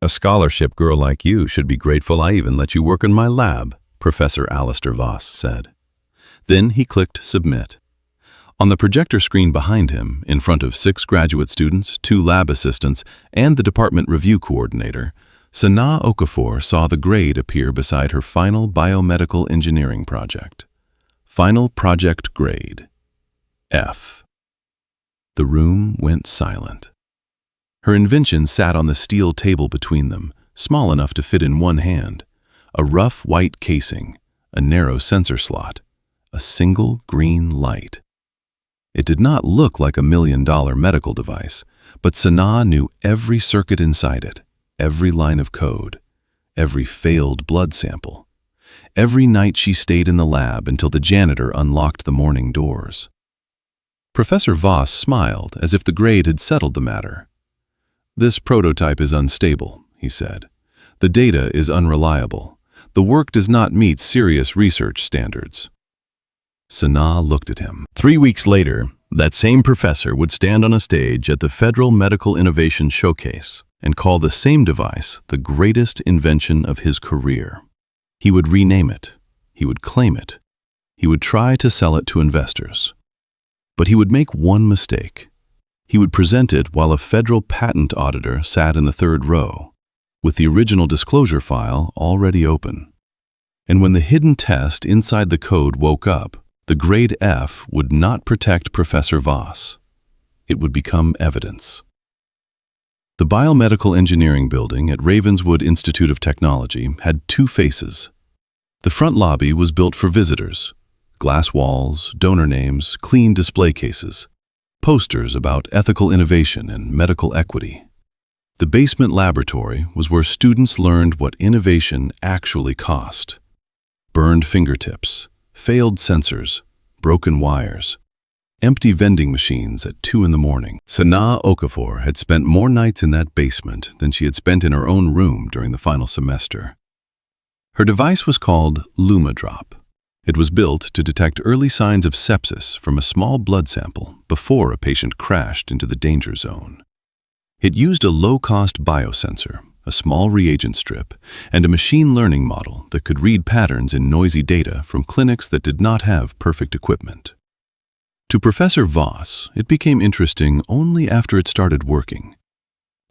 A scholarship girl like you should be grateful I even let you work in my lab, Professor Alistair Voss said. Then he clicked Submit. On the projector screen behind him, in front of 6 graduate students, 2 lab assistants, and the department review coordinator, Sanaa Okafor saw the grade appear beside her final biomedical engineering project. Final project grade, F. The room went silent. Her invention sat on the steel table between them, small enough to fit in one hand. A rough white casing, a narrow sensor slot, a single green light. It did not look like a $1 million medical device, but Sanaa knew every circuit inside it, every line of code, every failed blood sample. Every night she stayed in the lab until the janitor unlocked the morning doors. Professor Voss smiled as if the grade had settled the matter. "This prototype is unstable," he said. "The data is unreliable. The work does not meet serious research standards." Sanaa looked at him. 3 weeks later, that same professor would stand on a stage at the Federal Medical Innovation Showcase and call the same device the greatest invention of his career. He would rename it. He would claim it. He would try to sell it to investors. But he would make one mistake. He would present it while a federal patent auditor sat in the 3rd row, with the original disclosure file already open. And when the hidden test inside the code woke up, the grade F would not protect Professor Voss. It would become evidence. The Biomedical Engineering Building at Ravenswood Institute of Technology had 2 faces. The front lobby was built for visitors. Glass walls, donor names, clean display cases. Posters about ethical innovation and medical equity. The basement laboratory was where students learned what innovation actually cost. Burned fingertips, failed sensors, broken wires, empty vending machines at 2 in the morning. Sanaa Okafor had spent more nights in that basement than she had spent in her own room during the final semester. Her device was called LumaDrop. It was built to detect early signs of sepsis from a small blood sample before a patient crashed into the danger zone. It used a low-cost biosensor, a small reagent strip, and a machine learning model that could read patterns in noisy data from clinics that did not have perfect equipment. To Professor Voss, it became interesting only after it started working.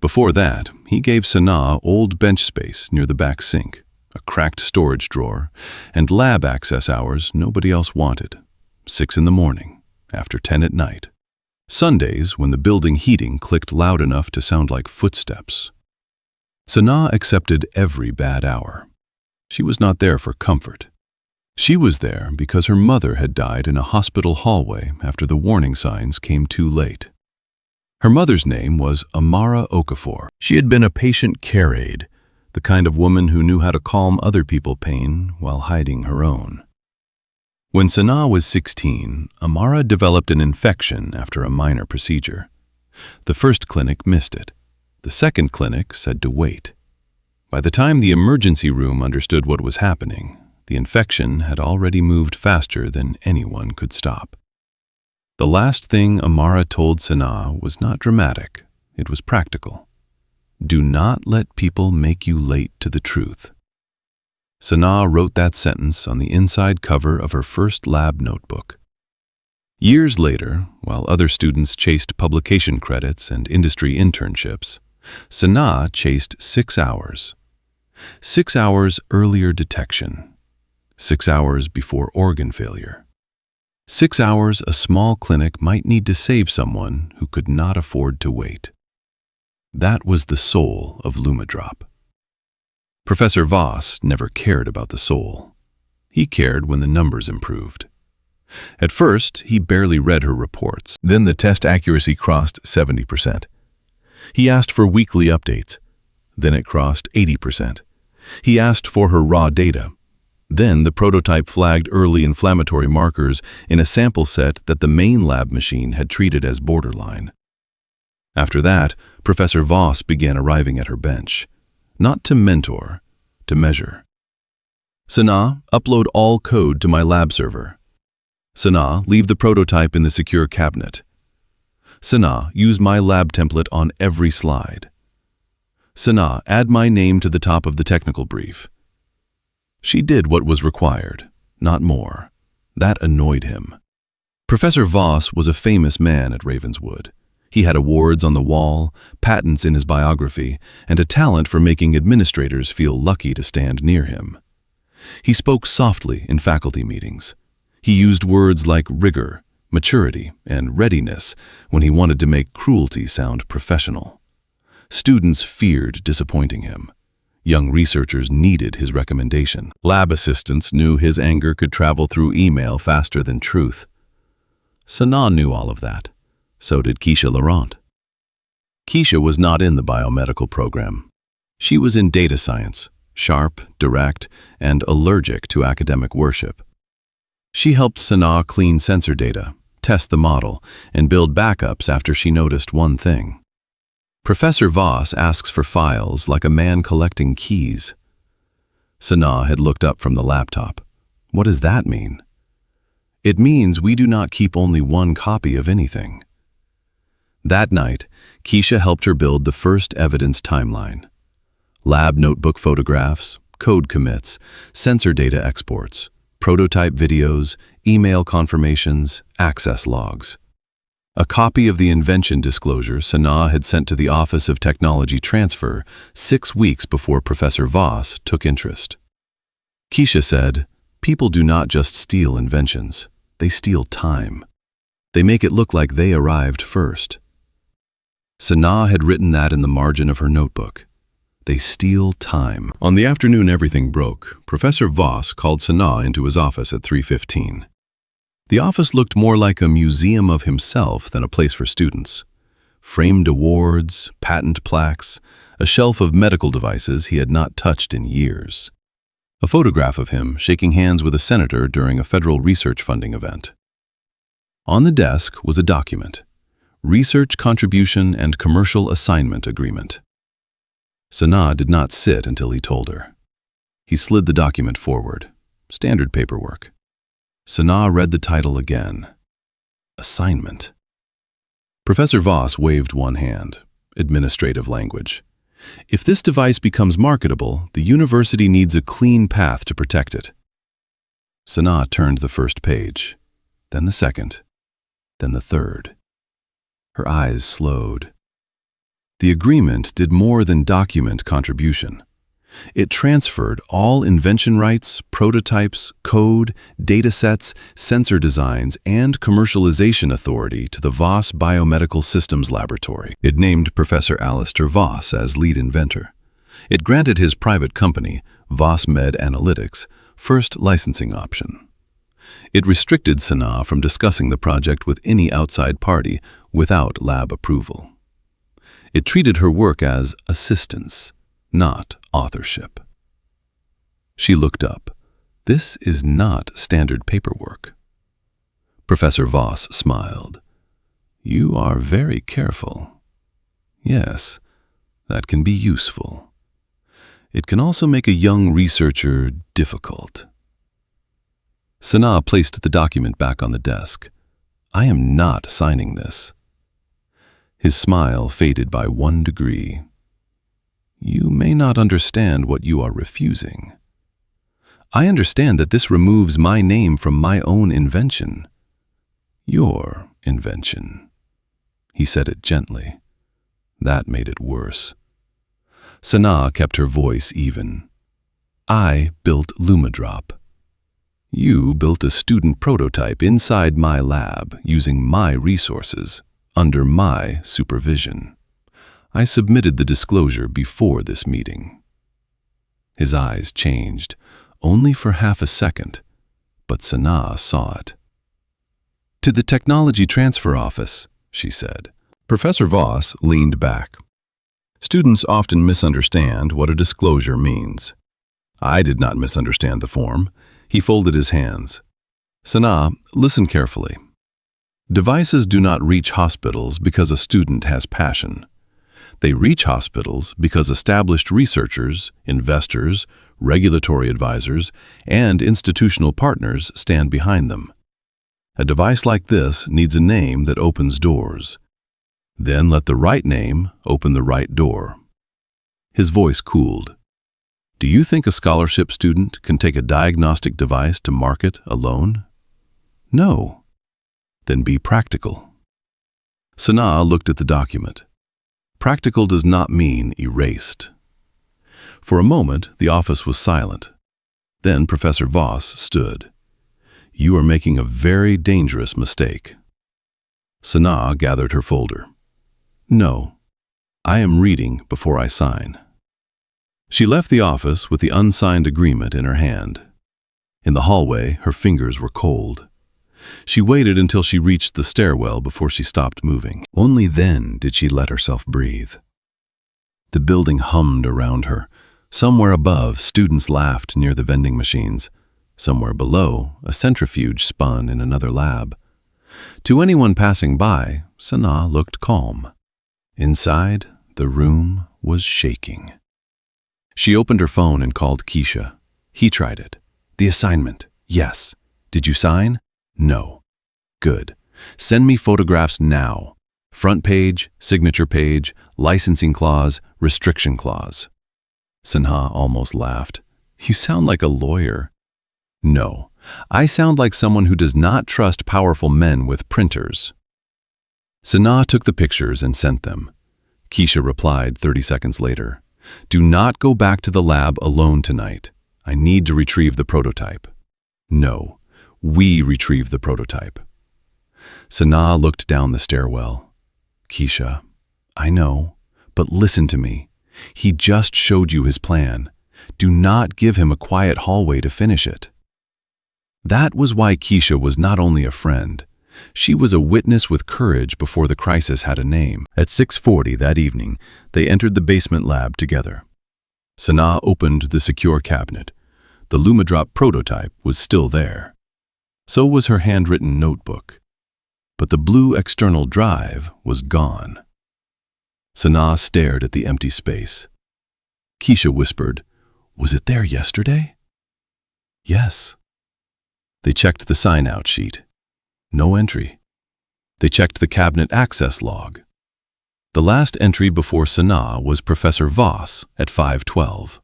Before that, he gave Sanaa old bench space near the back sink, a cracked storage drawer, and lab access hours nobody else wanted, 6 in the morning, after 10 at night. Sundays when the building heating clicked loud enough to sound like footsteps. Sanaa accepted every bad hour. She was not there for comfort. She was there because her mother had died in a hospital hallway after the warning signs came too late. Her mother's name was Amara Okafor. She had been a patient care aide, the kind of woman who knew how to calm other people's pain while hiding her own. When Sanaa was 16, Amara developed an infection after a minor procedure. The first clinic missed it. The second clinic said to wait. By the time the emergency room understood what was happening, the infection had already moved faster than anyone could stop. The last thing Amara told Sanaa was not dramatic, it was practical. Do not let people make you late to the truth. Sanaa wrote that sentence on the inside cover of her first lab notebook. Years later, while other students chased publication credits and industry internships, Sanaa chased 6 hours. 6 hours earlier detection. 6 hours before organ failure. 6 hours a small clinic might need to save someone who could not afford to wait. That was the soul of LumaDrop. Professor Voss never cared about the soul. He cared when the numbers improved. At first, he barely read her reports. Then the test accuracy crossed 70%. He asked for weekly updates. Then it crossed 80%. He asked for her raw data. Then the prototype flagged early inflammatory markers in a sample set that the main lab machine had treated as borderline. After that, Professor Voss began arriving at her bench, not to mentor, to measure. Sanaa, upload all code to my lab server. Sanaa, leave the prototype in the secure cabinet. Sanaa, use my lab template on every slide. "Sana, add my name to the top of the technical brief." She did what was required, not more. That annoyed him. Professor Voss was a famous man at Ravenswood. He had awards on the wall, patents in his biography, and a talent for making administrators feel lucky to stand near him. He spoke softly in faculty meetings. He used words like rigor, maturity, and readiness when he wanted to make cruelty sound professional. Students feared disappointing him. Young researchers needed his recommendation. Lab assistants knew his anger could travel through email faster than truth. Sana knew all of that. So did Keisha Laurent. Keisha was not in the biomedical program. She was in data science, sharp, direct, and allergic to academic worship. She helped Sana clean sensor data, test the model, and build backups after she noticed one thing. Professor Voss asks for files like a man collecting keys. Sana had looked up from the laptop. What does that mean? It means we do not keep only one copy of anything. That night, Keisha helped her build the first evidence timeline. Lab notebook photographs, code commits, sensor data exports, prototype videos, email confirmations, access logs. A copy of the Invention disclosure Sana had sent to the Office of Technology Transfer 6 weeks before Professor Voss took interest. Keisha said, "People do not just steal inventions, they steal time. They make it look like they arrived first." Sana had written that in the margin of her notebook. They steal time. On the afternoon everything broke, Professor Voss called Sana into his office at 3:15. The office looked more like a museum of himself than a place for students. Framed awards, patent plaques, a shelf of medical devices he had not touched in years. A photograph of him shaking hands with a senator during a federal research funding event. On the desk was a document, Research Contribution and Commercial Assignment Agreement. Sana did not sit until he told her. He slid the document forward. Standard paperwork. Sana read the title again. Assignment. Professor Voss waved one hand. Administrative language. If this device becomes marketable, the university needs a clean path to protect it. Sana turned the first page, then the second, then the third. Her eyes slowed. The agreement did more than document contribution. It transferred all invention rights, prototypes, code, datasets, sensor designs, and commercialization authority to the Voss Biomedical Systems Laboratory. It named Professor Alistair Voss as lead inventor. It granted his private company, Voss Med Analytics, first licensing option. It restricted Sana from discussing the project with any outside party without lab approval. It treated her work as assistance, not authorship. She looked up. This is not standard paperwork. Professor Voss smiled. You are very careful. Yes, that can be useful. It can also make a young researcher difficult. Sana placed the document back on the desk. I am not signing this. His smile faded by 1 degree. You may not understand what you are refusing. I understand that this removes my name from my own invention. Your invention. He said it gently. That made it worse. Sana kept her voice even. I built Lumadrop. You built a student prototype inside my lab using my resources, under my supervision. I submitted the disclosure before this meeting. His eyes changed, only for half a second, but Sana saw it. To the Technology Transfer Office, she said. Professor Voss leaned back. Students often misunderstand what a disclosure means. I did not misunderstand the form. He folded his hands. Sana, listen carefully. Devices do not reach hospitals because a student has passion. They reach hospitals because established researchers, investors, regulatory advisors, and institutional partners stand behind them. A device like this needs a name that opens doors. Then let the right name open the right door. His voice cooled. Do you think a scholarship student can take a diagnostic device to market alone? No. Then be practical. Sanaa looked at the document. Practical does not mean erased. For a moment, the office was silent. Then Professor Voss stood. You are making a very dangerous mistake. Sanaa gathered her folder. No, I am reading before I sign. She left the office with the unsigned agreement in her hand. In the hallway, her fingers were cold. She waited until she reached the stairwell before she stopped moving. Only then did she let herself breathe. The building hummed around her. Somewhere above, students laughed near the vending machines. Somewhere below, a centrifuge spun in another lab. To anyone passing by, Sanaa looked calm. Inside, the room was shaking. She opened her phone and called Keisha. He tried it. The assignment. Yes. Did you sign? No. Good. Send me photographs now. Front page, signature page, licensing clause, restriction clause. Sanaa almost laughed. You sound like a lawyer. No, I sound like someone who does not trust powerful men with printers. Sanaa took the pictures and sent them. Keisha replied 30 seconds later. Do not go back to the lab alone tonight. I need to retrieve the prototype. No, we retrieve the prototype. Sanaa looked down the stairwell. Keisha, I know, but listen to me. He just showed you his plan. Do not give him a quiet hallway to finish it. That was why Keisha was not only a friend. She was a witness with courage before the crisis had a name. At 6:40 that evening, they entered the basement lab together. Sanaa opened the secure cabinet. The Lumadrop prototype was still there. So was her handwritten notebook. But the blue external drive was gone. Sanaa stared at the empty space. Keisha whispered, Was it there yesterday? Yes. They checked the sign-out sheet. No entry. They checked the cabinet access log. The last entry before Sanaa was Professor Voss at 5:12.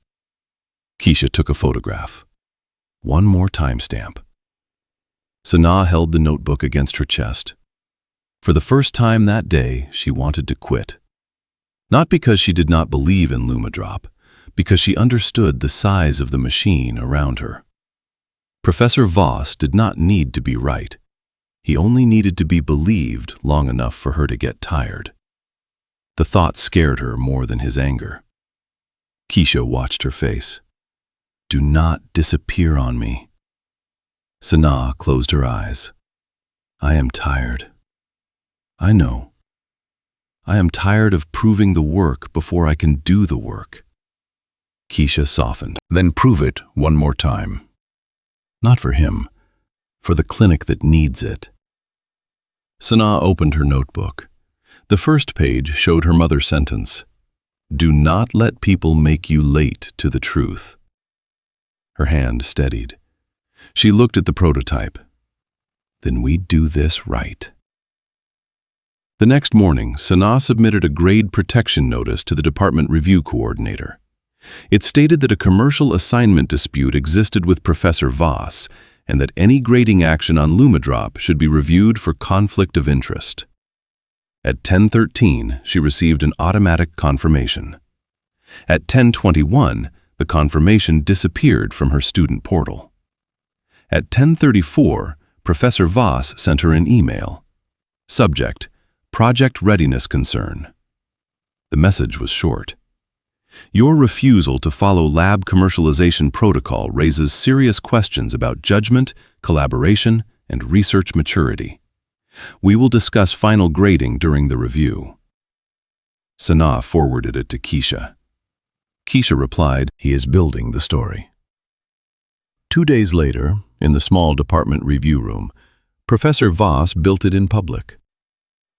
Keisha took a photograph. One more timestamp. Sanaa held the notebook against her chest. For the first time that day, she wanted to quit. Not because she did not believe in Lumadrop, because she understood the size of the machine around her. Professor Voss did not need to be right. He only needed to be believed long enough for her to get tired. The thought scared her more than his anger. Keisha watched her face. Do not disappear on me. Sanaa closed her eyes. I am tired. I know. I am tired of proving the work before I can do the work. Keisha softened. Then prove it one more time. Not for him, for the clinic that needs it. Sanaa opened her notebook. The first page showed her mother's sentence. Do not let people make you late to the truth. Her hand steadied. She looked at the prototype. Then we do this right. The next morning, Sanaa submitted a grade protection notice to the department review coordinator. It stated that a commercial assignment dispute existed with Professor Voss and that any grading action on Lumadrop should be reviewed for conflict of interest. At 10:13, she received an automatic confirmation. At 10:21, the confirmation disappeared from her student portal. At 10:34, Professor Voss sent her an email. Subject: Project Readiness Concern. The message was short. Your refusal to follow lab commercialization protocol raises serious questions about judgment, collaboration, and research maturity. We will discuss final grading during the review. Sanaa forwarded it to Keisha. Keisha replied, He is building the story. 2 days later, in the small department review room, Professor Voss built it in public.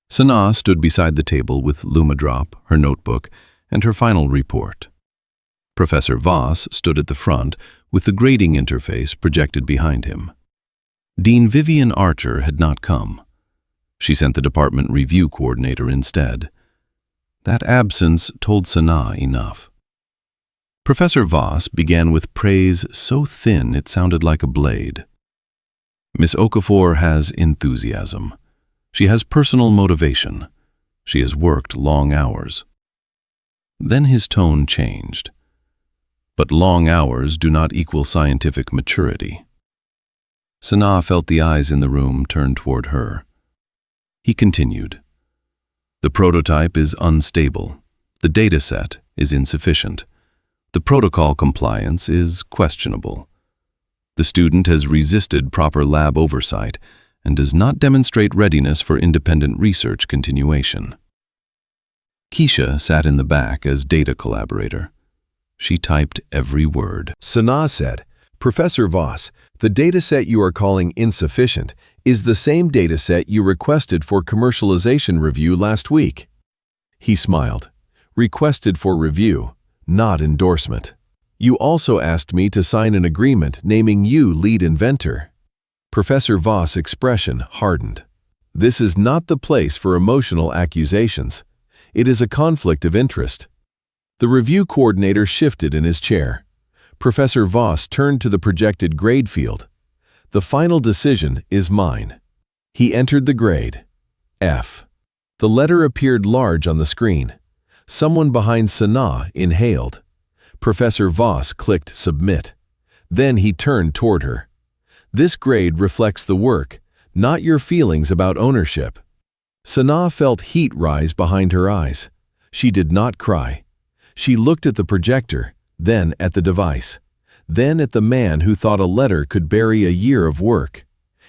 Sanaa stood beside the table with Lumadrop, her notebook, and her final report. Professor Voss stood at the front with the grading interface projected behind him. Dean Vivian Archer had not come. She sent the department review coordinator instead. That absence told Sanaa enough. Professor Voss began with praise so thin it sounded like a blade. Miss Okafor has enthusiasm. She has personal motivation. She has worked long hours. Then his tone changed. But long hours do not equal scientific maturity. Sanaa felt the eyes in the room turn toward her. He continued. The prototype is unstable. The data set is insufficient. The protocol compliance is questionable. The student has resisted proper lab oversight and does not demonstrate readiness for independent research continuation. Keisha sat in the back as data collaborator. She typed every word. Sanaa said, Professor Voss, the dataset you are calling insufficient is the same dataset you requested for commercialization review last week. He smiled. Requested for review, not endorsement. You also asked me to sign an agreement naming you lead inventor. Professor Voss' expression hardened. This is not the place for emotional accusations. It is a conflict of interest. The review coordinator shifted in his chair. Professor Voss turned to the projected grade field. The final decision is mine. He entered the grade. F. The letter appeared large on the screen. Someone behind Sanaa inhaled. Professor Voss clicked Submit. Then he turned toward her. This grade reflects the work, not your feelings about ownership. Sanaa felt heat rise behind her eyes. She did not cry. She looked at the projector, then at the device, then at the man who thought a letter could bury a year of work.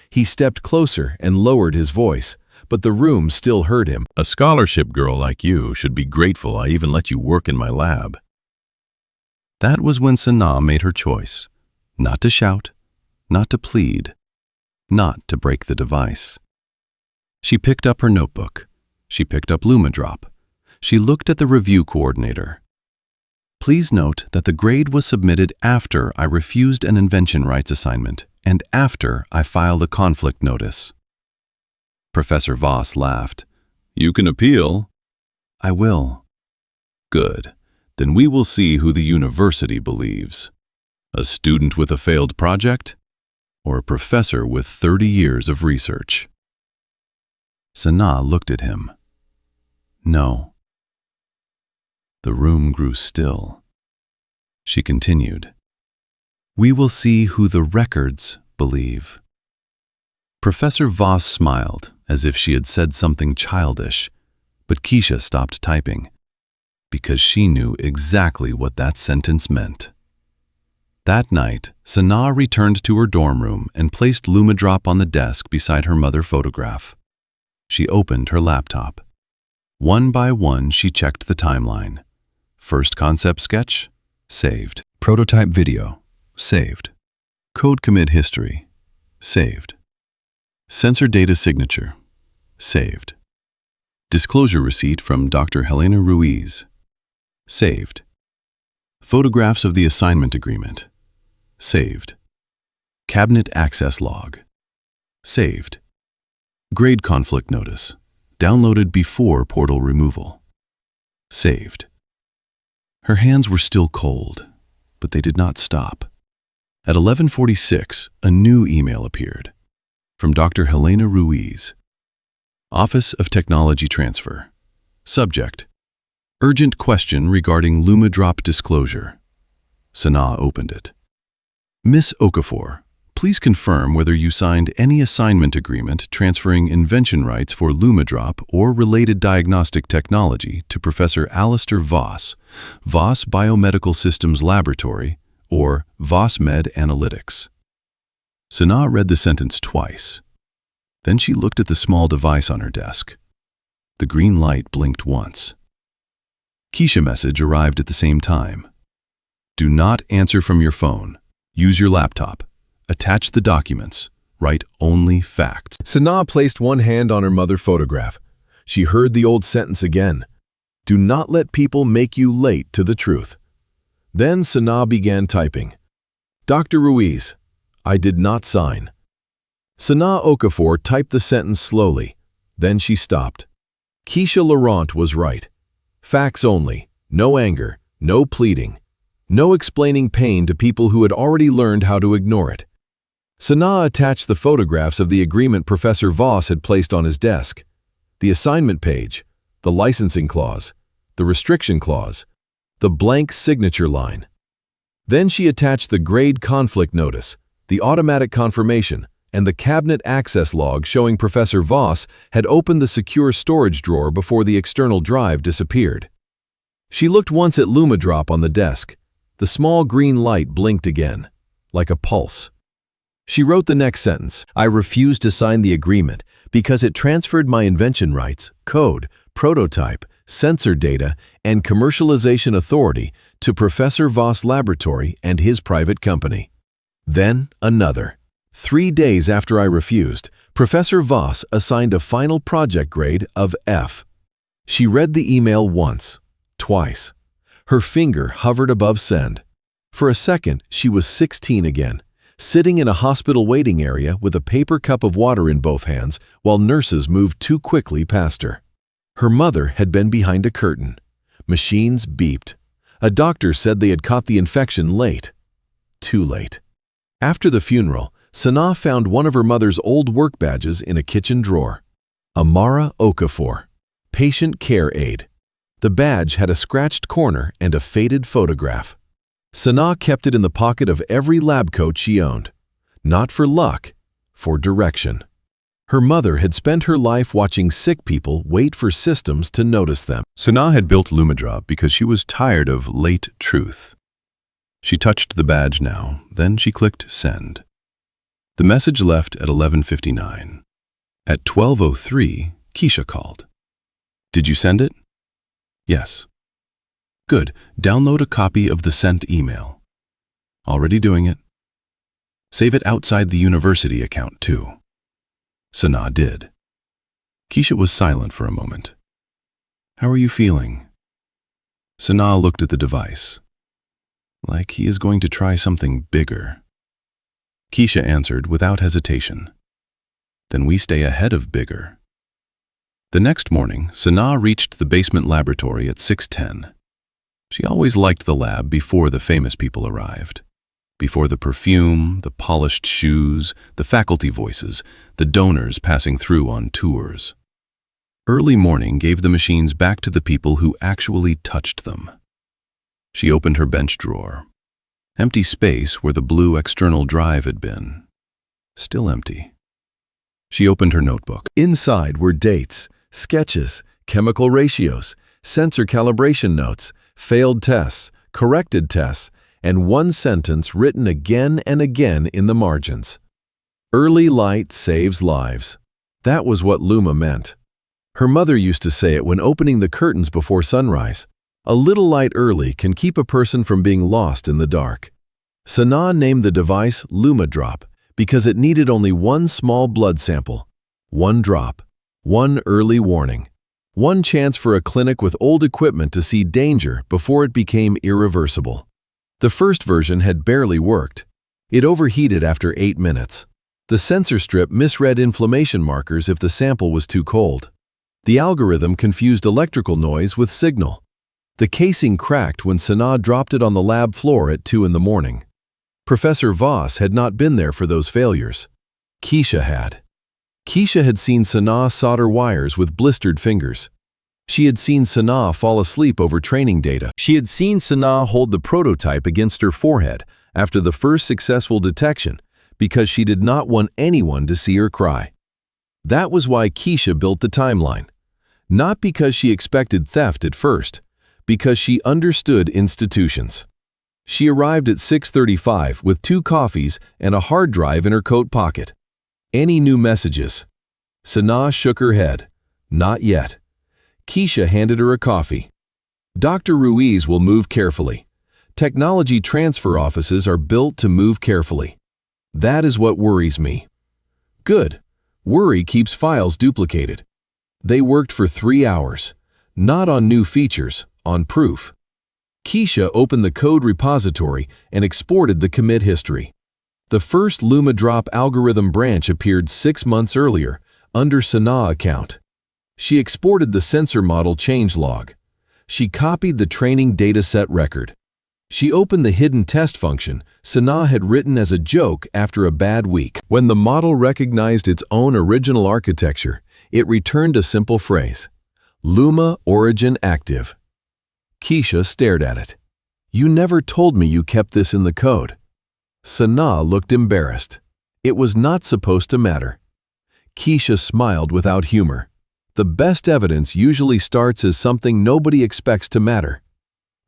He stepped closer and lowered his voice, but the room still heard him. A scholarship girl like you should be grateful I even let you work in my lab. That was when Sanaa made her choice. Not to shout, not to plead, not to break the device. She picked up her notebook. She picked up LumaDrop. She looked at the review coordinator. Please note that the grade was submitted after I refused an invention rights assignment and after I filed a conflict notice. Professor Voss laughed. You can appeal. I will. Good. Then we will see who the university believes. A student with a failed project or a professor with 30 years of research? Sanaa looked at him. No. The room grew still. She continued. We will see who the records believe. Professor Voss smiled as if she had said something childish, but Keisha stopped typing because she knew exactly what that sentence meant. That night, Sanaa returned to her dorm room and placed LumaDrop on the desk beside her mother's photograph. She opened her laptop. One by one, she checked the timeline. First concept sketch, saved. Prototype video, saved. Code commit history, saved. Sensor data signature, saved. Disclosure receipt from Dr. Helena Ruiz, saved. Photographs of the assignment agreement, saved. Cabinet access log, saved. Grade conflict notice, downloaded before portal removal, saved. Her hands were still cold, but they did not stop. At 11:46, a new email appeared from Dr. Helena Ruiz. Office of Technology Transfer. Subject: Urgent question regarding LumaDrop disclosure. Sanaa opened it. Miss Okafor, please confirm whether you signed any assignment agreement transferring invention rights for LumaDrop or related diagnostic technology to Professor Alistair Voss, Voss Biomedical Systems Laboratory, or Voss Med Analytics. Sanaa read the sentence twice. Then she looked at the small device on her desk. The green light blinked once. Keisha message arrived at the same time. Do not answer from your phone. Use your laptop. Attach the documents. Write only facts. Sanaa placed one hand on her mother's photograph. She heard the old sentence again. Do not let people make you late to the truth. Then Sanaa began typing. Dr. Ruiz, I did not sign. Sanaa Okafor typed the sentence slowly. Then she stopped. Keisha Laurent was right. Facts only. No anger. No pleading. No explaining pain to people who had already learned how to ignore it. Sanaa attached the photographs of the agreement Professor Voss had placed on his desk. The assignment page, the licensing clause, the restriction clause, the blank signature line. Then she attached the grade conflict notice, the automatic confirmation, and the cabinet access log showing Professor Voss had opened the secure storage drawer before the external drive disappeared. She looked once at LumaDrop on the desk. The small green light blinked again, like a pulse. She wrote the next sentence. I refused to sign the agreement because it transferred my invention rights, code, prototype, sensor data, and commercialization authority to Professor Voss Laboratory and his private company. Then another. 3 days after I refused, Professor Voss assigned a final project grade of F. She read the email once, twice. Her finger hovered above send. For a second, she was 16 again, sitting in a hospital waiting area with a paper cup of water in both hands while nurses moved too quickly past her. Her mother had been behind a curtain. Machines beeped. A doctor said they had caught the infection late. Too late. After the funeral, Sanaa found one of her mother's old work badges in a kitchen drawer. Amara Okafor, patient care aide. The badge had a scratched corner and a faded photograph. Sanaa kept it in the pocket of every lab coat she owned. Not for luck, for direction. Her mother had spent her life watching sick people wait for systems to notice them. Sanaa had built LumaDrop because she was tired of late truth. She touched the badge now, then she clicked send. The message left at 11:59. At 12:03, Keisha called. Did you send it? Yes. Good. Download a copy of the sent email. Already doing it. Save it outside the university account, too. Sanaa did. Keisha was silent for a moment. How are you feeling? Sanaa looked at the device. Like he is going to try something bigger. Keisha answered without hesitation. Then we stay ahead of bigger. The next morning, Sanaa reached the basement laboratory at 6:10. She always liked the lab before the famous people arrived. Before the perfume, the polished shoes, the faculty voices, the donors passing through on tours. Early morning gave the machines back to the people who actually touched them. She opened her bench drawer. Empty space where the blue external drive had been. Still empty. She opened her notebook. Inside were dates, sketches, chemical ratios, sensor calibration notes, failed tests, corrected tests, and one sentence written again and again in the margins. Early light saves lives. That was what Luma meant. Her mother used to say it when opening the curtains before sunrise. A little light early can keep a person from being lost in the dark. Sanaa named the device LumaDrop because it needed only one small blood sample, one drop, one early warning, one chance for a clinic with old equipment to see danger before it became irreversible. The first version had barely worked. It overheated after 8 minutes. The sensor strip misread inflammation markers if the sample was too cold. The algorithm confused electrical noise with signal. The casing cracked when Sanaa dropped it on the lab floor at 2 in the morning. Professor Voss had not been there for those failures. Keisha had. Keisha had seen Sanaa solder wires with blistered fingers. She had seen Sanaa fall asleep over training data. She had seen Sanaa hold the prototype against her forehead after the first successful detection because she did not want anyone to see her cry. That was why Keisha built the timeline. Not because she expected theft at first, because she understood institutions. She arrived at 6:35 with 2 coffees and a hard drive in her coat pocket. Any new messages? Sanaa shook her head. Not yet. Keisha handed her a coffee. Dr. Ruiz will move carefully. Technology transfer offices are built to move carefully. That is what worries me. Good. Worry keeps files duplicated. They worked for 3 hours. Not on new features, on proof. Keisha opened the code repository and exported the commit history. The first LumaDrop algorithm branch appeared 6 months earlier, under Sanaa account. She exported the sensor model changelog. She copied the training dataset record. She opened the hidden test function Sanaa had written as a joke after a bad week. When the model recognized its own original architecture, it returned a simple phrase, Luma Origin Active. Keisha stared at it. You never told me you kept this in the code. Sanaa looked embarrassed. It was not supposed to matter. Keisha smiled without humor. The best evidence usually starts as something nobody expects to matter.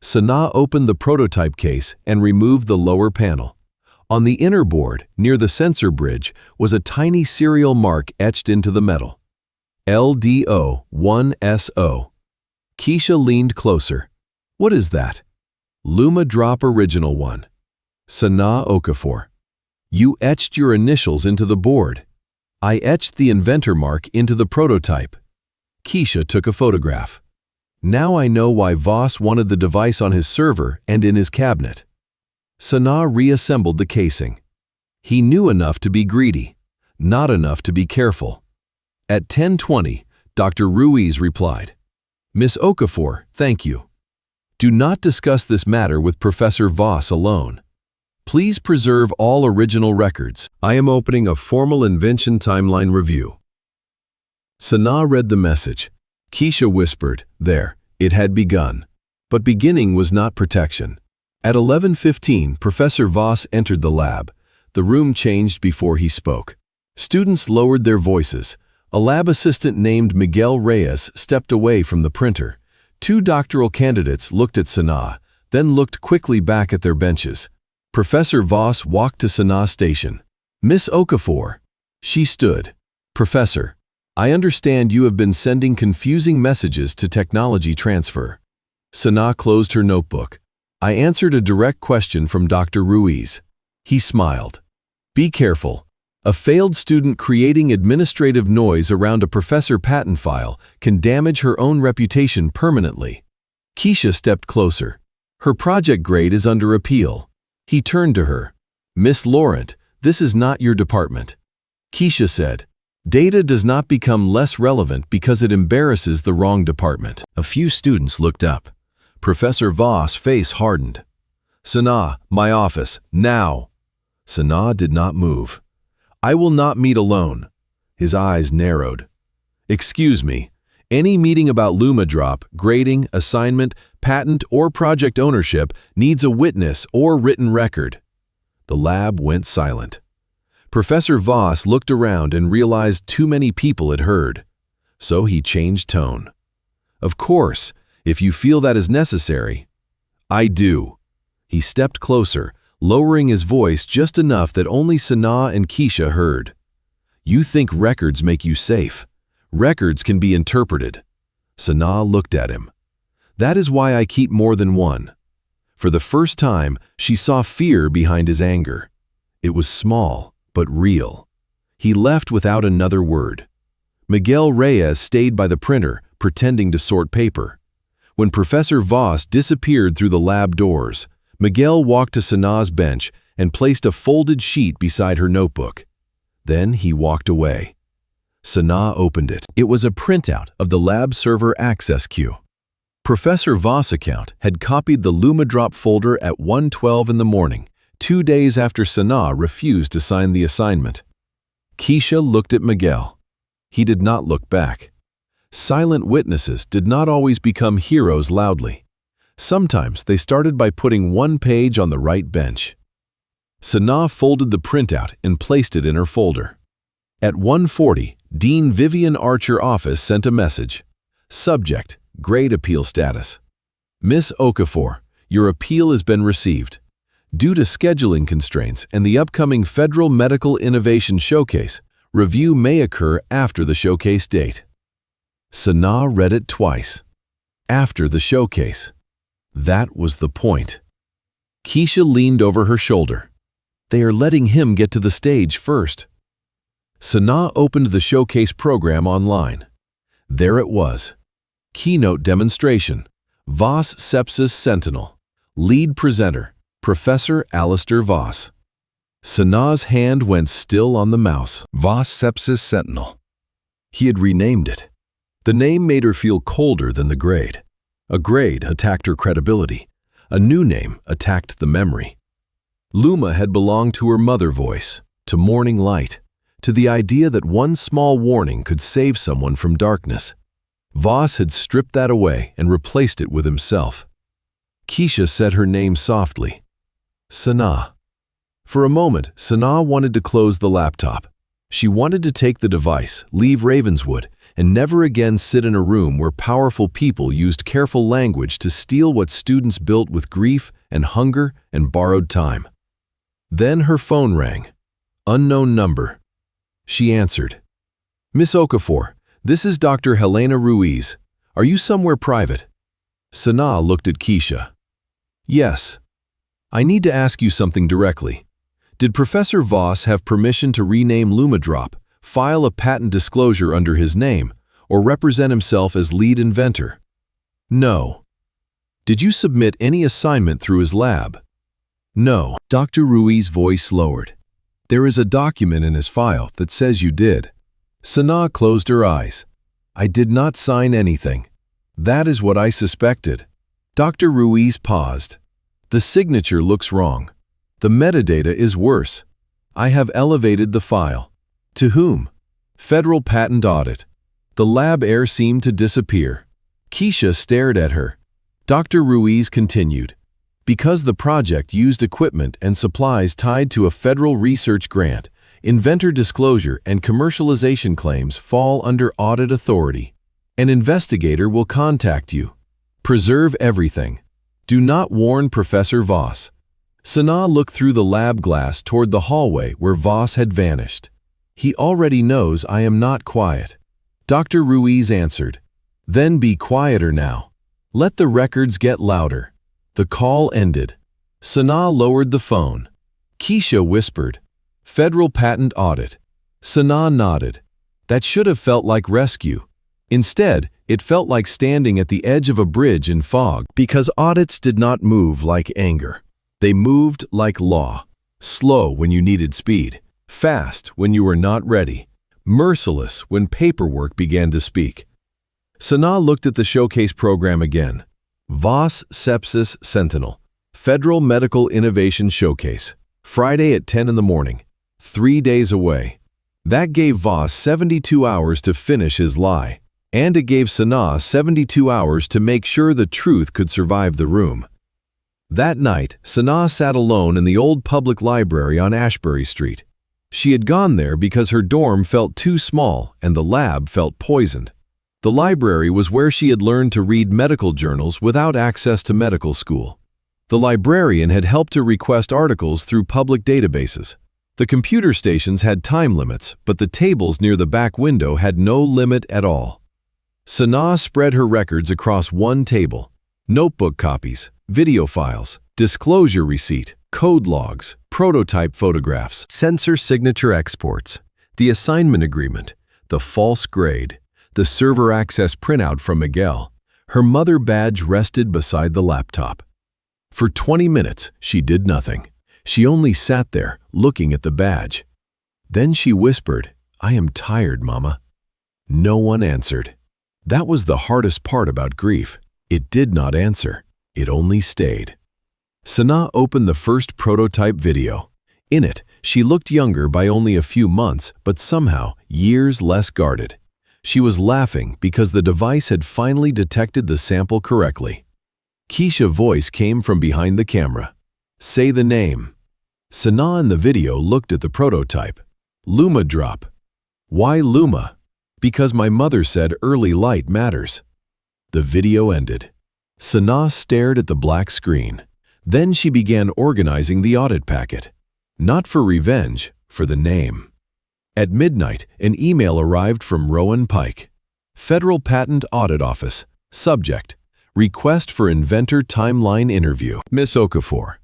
Sanaa opened the prototype case and removed the lower panel. On the inner board, near the sensor bridge, was a tiny serial mark etched into the metal. LDO1SO. Keisha leaned closer. What is that? Luma Drop Original 1. Sanaa Okafor. You etched your initials into the board. I etched the inventor mark into the prototype. Keisha took a photograph. Now I know why Voss wanted the device on his server and in his cabinet. Sanaa reassembled the casing. He knew enough to be greedy, not enough to be careful. At 10:20, Dr. Ruiz replied, Miss Okafor, thank you. Do not discuss this matter with Professor Voss alone. Please preserve all original records. I am opening a formal Invention timeline review. Sanaa read the message. Keisha whispered, there, it had begun. But beginning was not protection. At 11:15, Professor Voss entered the lab. The room changed before he spoke. Students lowered their voices. A lab assistant named Miguel Reyes stepped away from the printer. Two doctoral candidates looked at Sanaa, then looked quickly back at their benches. Professor Voss walked to Sanaa's station. Miss Okafor. She stood. Professor, I understand you have been sending confusing messages to technology transfer. Sanaa closed her notebook. I answered a direct question from Dr. Ruiz. He smiled. Be careful. A failed student creating administrative noise around a professor patent file can damage her own reputation permanently. Keisha stepped closer. Her project grade is under appeal. He turned to her. Miss Laurent, this is not your department. Keisha said, data does not become less relevant because it embarrasses the wrong department. A few students looked up. Professor Voss' face hardened. Sanaa, my office, now. Sanaa did not move. I will not meet alone. His eyes narrowed. Excuse me, any meeting about Luma drop, grading, assignment, patent, or project ownership needs a witness or written record. The lab went silent. Professor Voss looked around and realized too many people had heard. So he changed tone. Of course, if you feel that is necessary. I do. He stepped closer, lowering his voice just enough that only Sanaa and Keisha heard. You think records make you safe. Records can be interpreted. Sanaa looked at him. That is why I keep more than one. For the first time, she saw fear behind his anger. It was small, but real. He left without another word. Miguel Reyes stayed by the printer, pretending to sort paper. When Professor Voss disappeared through the lab doors, Miguel walked to Sanaa's bench and placed a folded sheet beside her notebook. Then he walked away. Sanaa opened it. It was a printout of the lab server access queue. Professor Voss' account had copied the LumaDrop folder at 1:12 in the morning, 2 days after Sanaa refused to sign the assignment. Keisha looked at Miguel. He did not look back. Silent witnesses did not always become heroes loudly. Sometimes they started by putting one page on the right bench. Sanaa folded the printout and placed it in her folder. At 1:40, Dean Vivian Archer office sent a message. Subject, grade appeal status. Miss Okafor, your appeal has been received. Due to scheduling constraints and the upcoming Federal Medical Innovation Showcase, review may occur after the showcase date. Sanaa read it twice. After the showcase. That was the point. Keisha leaned over her shoulder. They are letting him get to the stage first. Sanaa opened the showcase program online. There it was. Keynote demonstration. Voss Sepsis Sentinel. Lead presenter, Professor Alistair Voss. Sanaa's hand went still on the mouse. Voss Sepsis Sentinel. He had renamed it. The name made her feel colder than the grade. A grade attacked her credibility. A new name attacked the memory. Luma had belonged to her mother voice, to morning light, to the idea that one small warning could save someone from darkness. Voss had stripped that away and replaced it with himself. Keisha said her name softly. Sanaa. For a moment, Sanaa wanted to close the laptop. She wanted to take the device, leave Ravenswood, and never again sit in a room where powerful people used careful language to steal what students built with grief and hunger and borrowed time. Then her phone rang. Unknown number. She answered. Miss Okafor, this is Dr. Helena Ruiz. Are you somewhere private? Sanaa looked at Keisha. Yes. I need to ask you something directly. Did Professor Voss have permission to rename Lumadrop, file a patent disclosure under his name, or represent himself as lead inventor? No. Did you submit any assignment through his lab? No. Dr. Ruiz's voice lowered. There is a document in his file that says you did. Sanaa closed her eyes. I did not sign anything. That is what I suspected. Dr. Ruiz paused. The signature looks wrong. The metadata is worse. I have elevated the file. To whom? Federal Patent Audit. The lab air seemed to disappear. Keisha stared at her. Dr. Ruiz continued. Because the project used equipment and supplies tied to a federal research grant, inventor disclosure and commercialization claims fall under audit authority. An investigator will contact you. Preserve everything. Do not warn Professor Voss. Sanaa looked through the lab glass toward the hallway where Voss had vanished. He already knows I am not quiet. Dr. Ruiz answered. Then be quieter now. Let the records get louder. The call ended. Sanaa lowered the phone. Keisha whispered, Federal Patent Audit. Sanaa nodded. That should have felt like rescue. Instead, it felt like standing at the edge of a bridge in fog, because audits did not move like anger. They moved like law. Slow when you needed speed. Fast when you were not ready. Merciless when paperwork began to speak. Sanaa looked at the showcase program again. Voss Sepsis Sentinel, Federal Medical Innovation Showcase, Friday at 10 in the morning, 3 days away. That gave Voss 72 hours to finish his lie, and it gave Sanaa 72 hours to make sure the truth could survive the room. That night, Sanaa sat alone in the old public library on Ashbury Street. She had gone there because her dorm felt too small and the lab felt poisoned. The library was where she had learned to read medical journals without access to medical school. The librarian had helped her request articles through public databases. The computer stations had time limits, but the tables near the back window had no limit at all. Sanaa spread her records across one table. Notebook copies, video files, disclosure receipt, code logs, prototype photographs, sensor signature exports, the assignment agreement, the false grade, the server access printout from Miguel. Her mother badge rested beside the laptop. For 20 minutes, she did nothing. She only sat there, looking at the badge. Then she whispered, I am tired, Mama. No one answered. That was the hardest part about grief. It did not answer. It only stayed. Sanaa opened the first prototype video. In it, she looked younger by only a few months, but somehow years less guarded. She was laughing because the device had finally detected the sample correctly. Keisha's voice came from behind the camera. Say the name. Sanaa in the video looked at the prototype. Lumadrop. Why Luma? Because my mother said early light matters. The video ended. Sanaa stared at the black screen. Then she began organizing the audit packet. Not for revenge, for the name. At midnight, an email arrived from Rowan Pike. Federal Patent Audit Office. Subject: Request for Inventor Timeline Interview. Miss Okafor,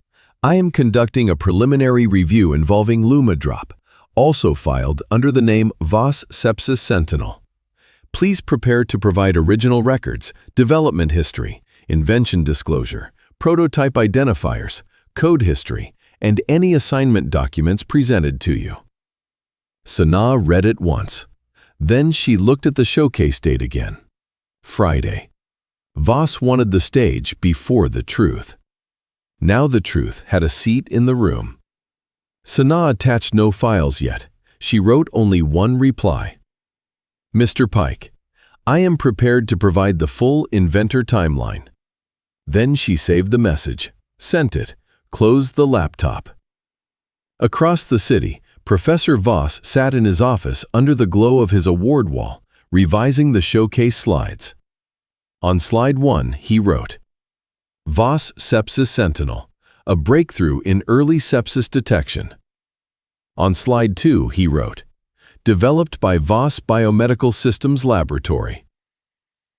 I am conducting a preliminary review involving Lumadrop, also filed under the name Voss Sepsis Sentinel. Please prepare to provide original records, development history, invention disclosure, prototype identifiers, code history, and any assignment documents presented to you. Sanaa read it once. Then she looked at the showcase date again. Friday. Voss wanted the stage before the truth. Now the truth had a seat in the room. Sanaa attached no files yet. She wrote only one reply. Mr. Pike, I am prepared to provide the full inventor timeline. Then she saved the message, sent it, closed the laptop. Across the city, Professor Voss sat in his office under the glow of his award wall, revising the showcase slides. On slide 1, he wrote, Voss Sepsis Sentinel, a breakthrough in early sepsis detection. On slide 2, he wrote, developed by Voss Biomedical Systems Laboratory.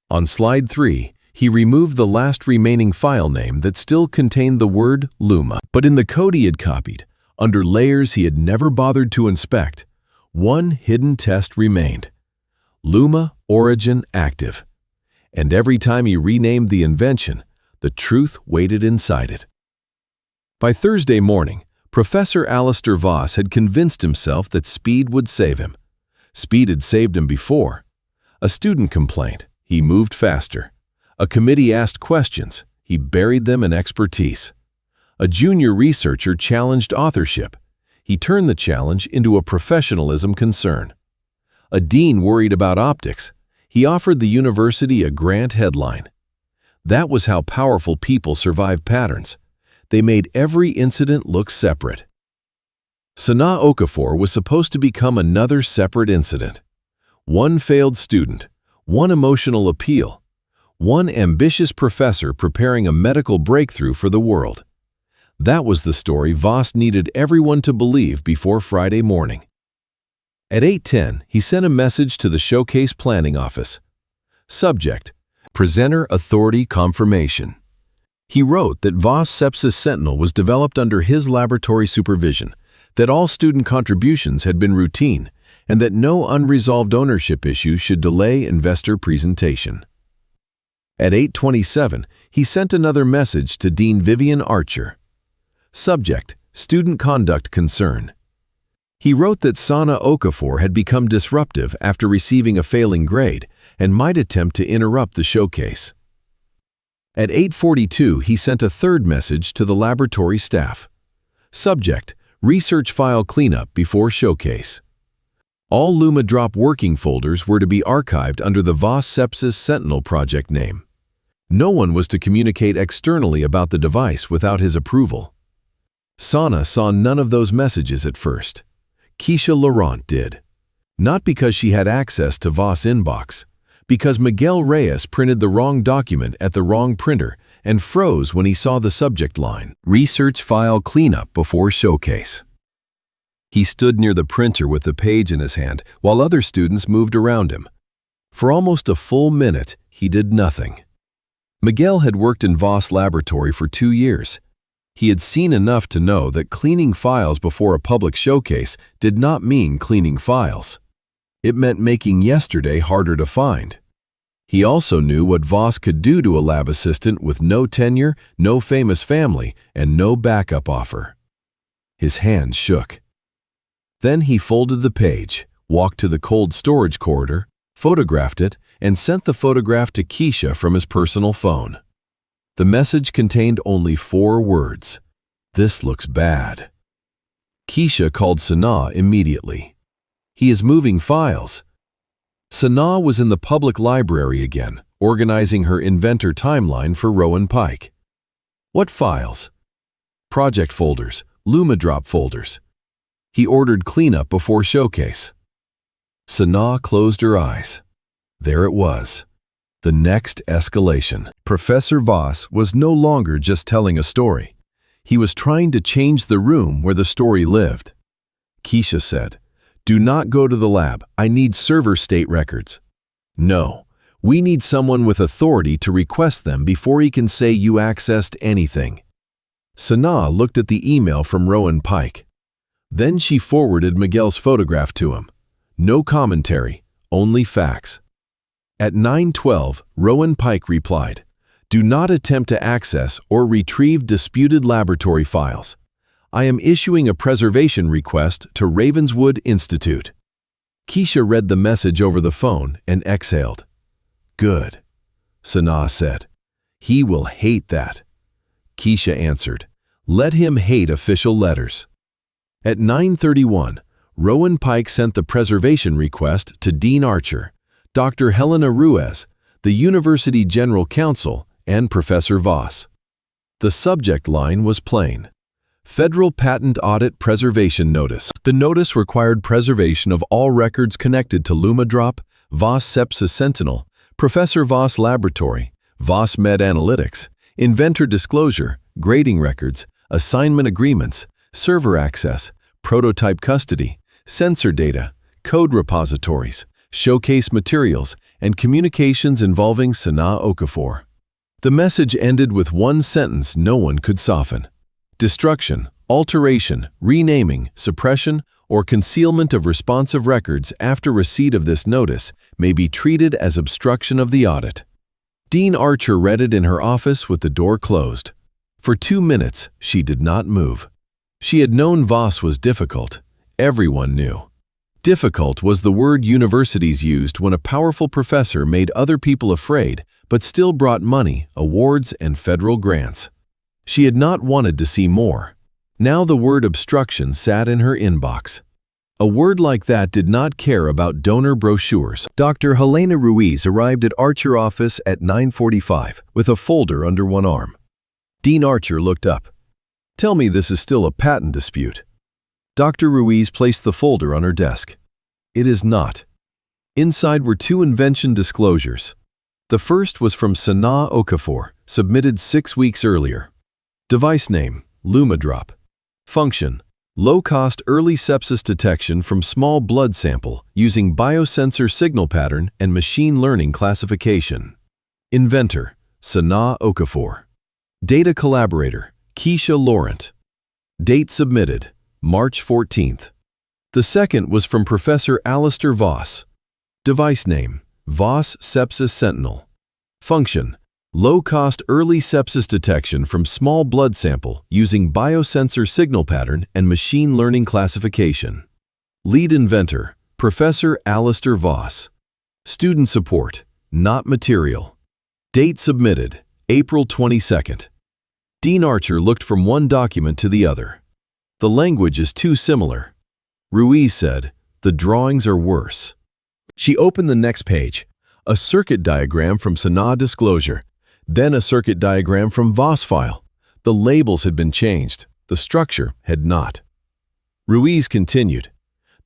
On slide 3, he removed the last remaining file name that still contained the word Luma. But in the code he had copied, under layers he had never bothered to inspect, one hidden test remained. Luma Origin Active. And every time he renamed the invention, the truth waited inside it. By Thursday morning, Professor Alistair Voss had convinced himself that speed would save him. Speed had saved him before. A student complained, he moved faster. A committee asked questions, he buried them in expertise. A junior researcher challenged authorship. He turned the challenge into a professionalism concern. A dean worried about optics. He offered the university a grant headline. That was how powerful people survive patterns. They made every incident look separate. Sanaa Okafor was supposed to become another separate incident. One failed student, one emotional appeal, one ambitious professor preparing a medical breakthrough for the world. That was the story Voss needed everyone to believe before Friday morning. At 8:10, he sent a message to the showcase planning office. Subject: Presenter Authority Confirmation. He wrote that Voss Sepsis Sentinel was developed under his laboratory supervision, that all student contributions had been routine, and that no unresolved ownership issues should delay investor presentation. At 8:27, he sent another message to Dean Vivian Archer. Subject: Student Conduct Concern. He wrote that Sanaa Okafor had become disruptive after receiving a failing grade and might attempt to interrupt the showcase. At 8:42, he sent a third message to the laboratory staff. Subject: Research file cleanup before showcase. All Luma Drop working folders were to be archived under the Voss Sepsis Sentinel project name. No one was to communicate externally about the device without his approval. Sanaa saw none of those messages at first. Keisha Laurent did. Not because she had access to Voss inbox, because Miguel Reyes printed the wrong document at the wrong printer and froze when he saw the subject line, Research File Cleanup Before Showcase. He stood near the printer with the page in his hand while other students moved around him. For almost a full minute, he did nothing. Miguel had worked in Voss Laboratory for 2 years. He had seen enough to know that cleaning files before a public showcase did not mean cleaning files. It meant making yesterday harder to find. He also knew what Voss could do to a lab assistant with no tenure, no famous family, and no backup offer. His hands shook. Then he folded the page, walked to the cold storage corridor, photographed it, and sent the photograph to Keisha from his personal phone. The message contained only 4 words. This looks bad. Keisha called Sanaa immediately. He is moving files. Sanaa was in the public library again, organizing her inventor timeline for Rowan Pike. What files? Project folders, LumaDrop folders. He ordered cleanup before showcase. Sanaa closed her eyes. There it was. The next escalation. Professor Voss was no longer just telling a story. He was trying to change the room where the story lived. Keisha said, "Do not go to the lab. I need server state records." "No, we need someone with authority to request them before he can say you accessed anything." Sanaa looked at the email from Rowan Pike. Then she forwarded Miguel's photograph to him. No commentary, only facts. At 9:12, Rowan Pike replied, "Do not attempt to access or retrieve disputed laboratory files. I am issuing a preservation request to Ravenswood Institute." Keisha read the message over the phone and exhaled. "Good," Sanaa said. "He will hate that." Keisha answered, Let him hate official letters. At 9:31, Rowan Pike sent the preservation request to Dean Archer, Dr. Helena Ruiz, the University General Counsel, and Professor Voss. The subject line was plain: Federal Patent Audit Preservation Notice. The notice required preservation of all records connected to LumaDrop, Voss Sepsis Sentinel, Professor Voss Laboratory, Voss Med Analytics, inventor disclosure, grading records, assignment agreements, server access, prototype custody, sensor data, code repositories, showcase materials, and communications involving Sanaa Okafor. The message ended with one sentence no one could soften: destruction, alteration, renaming, suppression, or concealment of responsive records after receipt of this notice may be treated as obstruction of the audit. Dean Archer read it in her office with the door closed. For 2 minutes, she did not move. She had known Voss was difficult. Everyone knew. Difficult was the word universities used when a powerful professor made other people afraid but still brought money, awards, and federal grants. She had not wanted to see more. Now the word obstruction sat in her inbox. A word like that did not care about donor brochures. Dr. Helena Ruiz arrived at Archer office at 9:45 with a folder under one arm. Dean Archer looked up. "Tell me this is still a patent dispute." Dr. Ruiz placed the folder on her desk. "It is not." Inside were 2 invention disclosures. The first was from Sanaa Okafor, submitted 6 weeks earlier. Device name: LumaDrop. Function: low-cost early sepsis detection from small blood sample using biosensor signal pattern and machine learning classification. Inventor: Sanaa Okafor. Data collaborator: Keisha Laurent. Date submitted: March 14th. The second was from Professor Alistair Voss. Device name: Voss Sepsis Sentinel. Function: low-cost early sepsis detection from small blood sample using biosensor signal pattern and machine learning classification. Lead inventor: Professor Alistair Voss. Student support: not material. Date submitted: April 22nd. Dean Archer looked from one document to the other. The language is too similar. Ruiz said, "The drawings are worse." She opened the next page, a circuit diagram from Sanaa disclosure, then a circuit diagram from Voss file. The labels had been changed, the structure had not. Ruiz continued,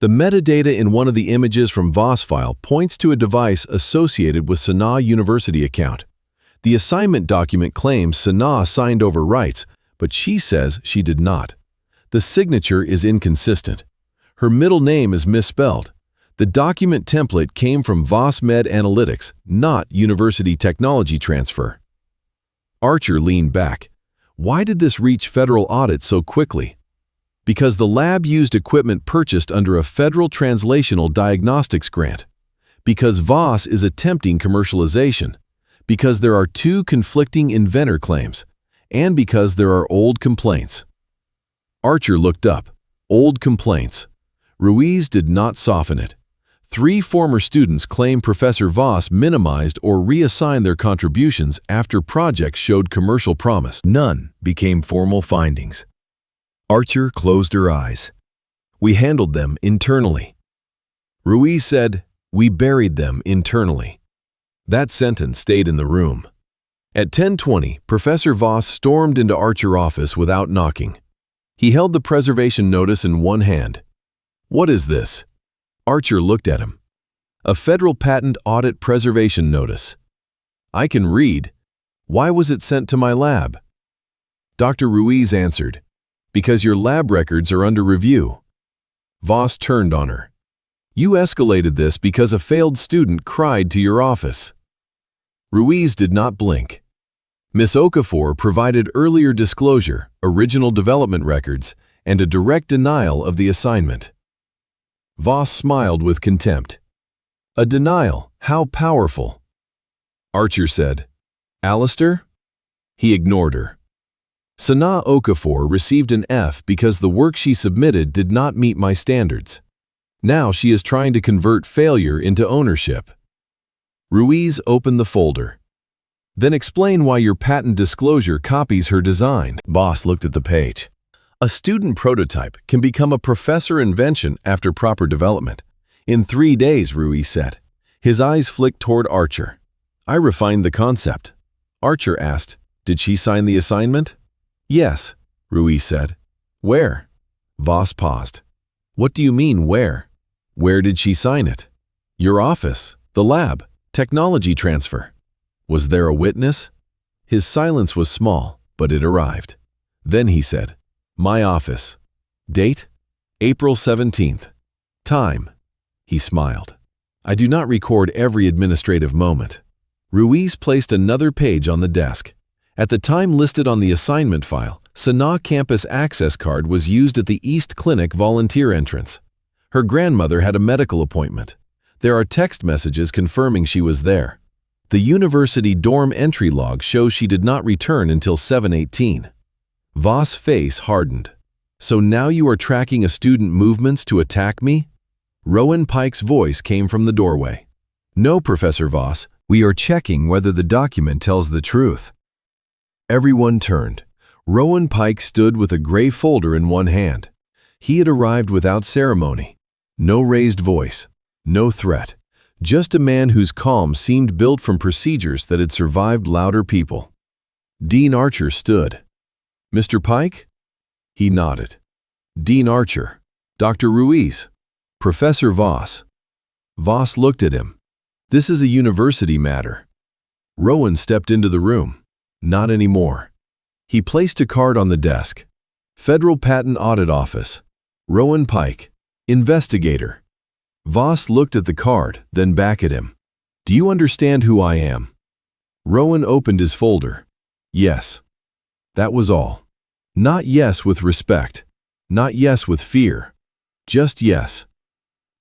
"The metadata in one of the images from Voss file points to a device associated with Sanaa University account. The assignment document claims Sanaa signed over rights, but she says she did not. The signature is inconsistent. Her middle name is misspelled. The document template came from Voss Med Analytics, not University Technology Transfer." Archer leaned back. Why did this reach federal audit so quickly? Because the lab used equipment purchased under a federal translational diagnostics grant. Because Voss is attempting commercialization. Because there are 2 conflicting inventor claims. And because there are old complaints. Archer looked up. Old complaints. Ruiz did not soften it. 3 former students claim Professor Voss minimized or reassigned their contributions after projects showed commercial promise. None became formal findings. Archer closed her eyes. "We handled them internally." Ruiz said, "We buried them internally." That sentence stayed in the room. At 10:20, Professor Voss stormed into Archer office without knocking. He held the preservation notice in one hand. "What is this?" Archer looked at him. "A Federal Patent Audit Preservation Notice." "I can read. Why was it sent to my lab?" Dr. Ruiz answered, "Because your lab records are under review." Voss turned on her. "You escalated this because a failed student cried to your office." Ruiz did not blink. Ms. Okafor provided earlier disclosure, original development records, and a direct denial of the assignment. Voss smiled with contempt. "A denial, how powerful?" Archer said, "Alistair?" He ignored her. "Sanaa Okafor received an F because the work she submitted did not meet my standards. Now she is trying to convert failure into ownership." Ruiz opened the folder. Then explain why your patent disclosure copies her design. Voss looked at the page. A student prototype can become a professor invention after proper development. In 3 days, Ruiz said. His eyes flicked toward Archer. I refined the concept. Archer asked, did she sign the assignment? Yes, Ruiz said. Where? Voss paused. What do you mean, where? Where did she sign it? Your office, the lab, technology transfer. Was there a witness? His silence was small, but it arrived. Then he said, my office. Date? April 17th. Time? He smiled. I do not record every administrative moment. Ruiz placed another page on the desk. At the time listed on the assignment file, Sanaa campus access card was used at the East Clinic volunteer entrance. Her grandmother had a medical appointment. There are text messages confirming she was there. The university dorm entry log shows she did not return until 7:18. Voss' face hardened. So now you are tracking a student movements to attack me? Rowan Pike's voice came from the doorway. No, Professor Voss, we are checking whether the document tells the truth. Everyone turned. Rowan Pike stood with a gray folder in one hand. He had arrived without ceremony. No raised voice, no threat. Just a man whose calm seemed built from procedures that had survived louder people. Dean Archer stood. Mr. Pike? He nodded. Dean Archer. Dr. Ruiz. Professor Voss. Voss looked at him. This is a university matter. Rowan stepped into the room. Not anymore. He placed a card on the desk. Federal Patent Audit Office. Rowan Pike. Investigator. Voss looked at the card, then back at him. Do you understand who I am? Rowan opened his folder. Yes. That was all. Not yes with respect. Not yes with fear. Just yes.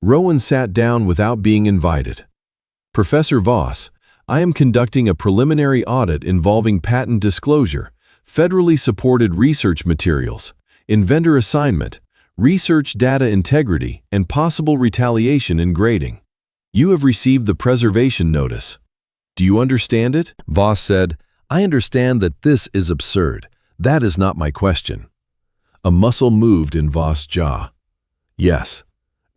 Rowan sat down without being invited. Professor Voss, I am conducting a preliminary audit involving patent disclosure, federally supported research materials, inventor assignment, research data integrity, and possible retaliation in grading. You have received the preservation notice. Do you understand it? Voss said, I understand that this is absurd. That is not my question. A muscle moved in Voss' jaw. Yes.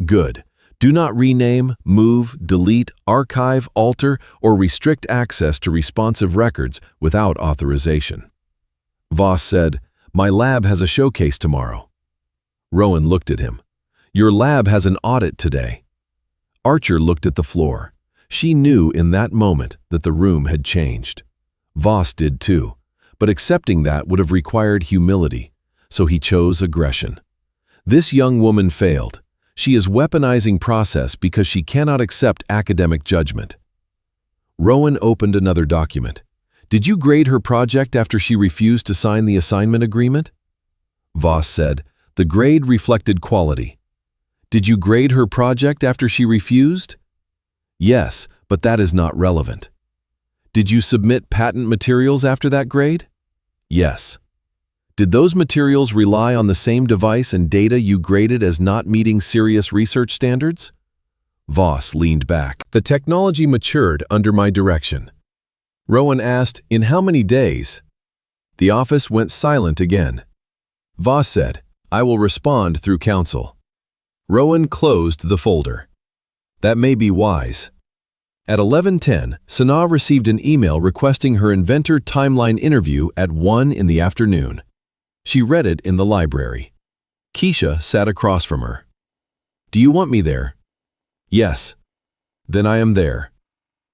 Good. Do not rename, move, delete, archive, alter, or restrict access to responsive records without authorization. Voss said, my lab has a showcase tomorrow. Rowan looked at him. Your lab has an audit today. Archer looked at the floor. She knew in that moment that the room had changed. Voss did too, but accepting that would have required humility, so he chose aggression. This young woman failed. She is weaponizing process because she cannot accept academic judgment. Rowan opened another document. Did you grade her project after she refused to sign the assignment agreement? Voss said, the grade reflected quality. Did you grade her project after she refused? Yes, but that is not relevant. Did you submit patent materials after that grade? Yes. Did those materials rely on the same device and data you graded as not meeting serious research standards? Voss leaned back. The technology matured under my direction. Rowan asked, in how many days? The office went silent again. Voss said, I will respond through counsel. Rowan closed the folder. That may be wise. At 11:10, Sanaa received an email requesting her inventor timeline interview at 1 in the afternoon. She read it in the library. Keisha sat across from her. Do you want me there? Yes. Then I am there.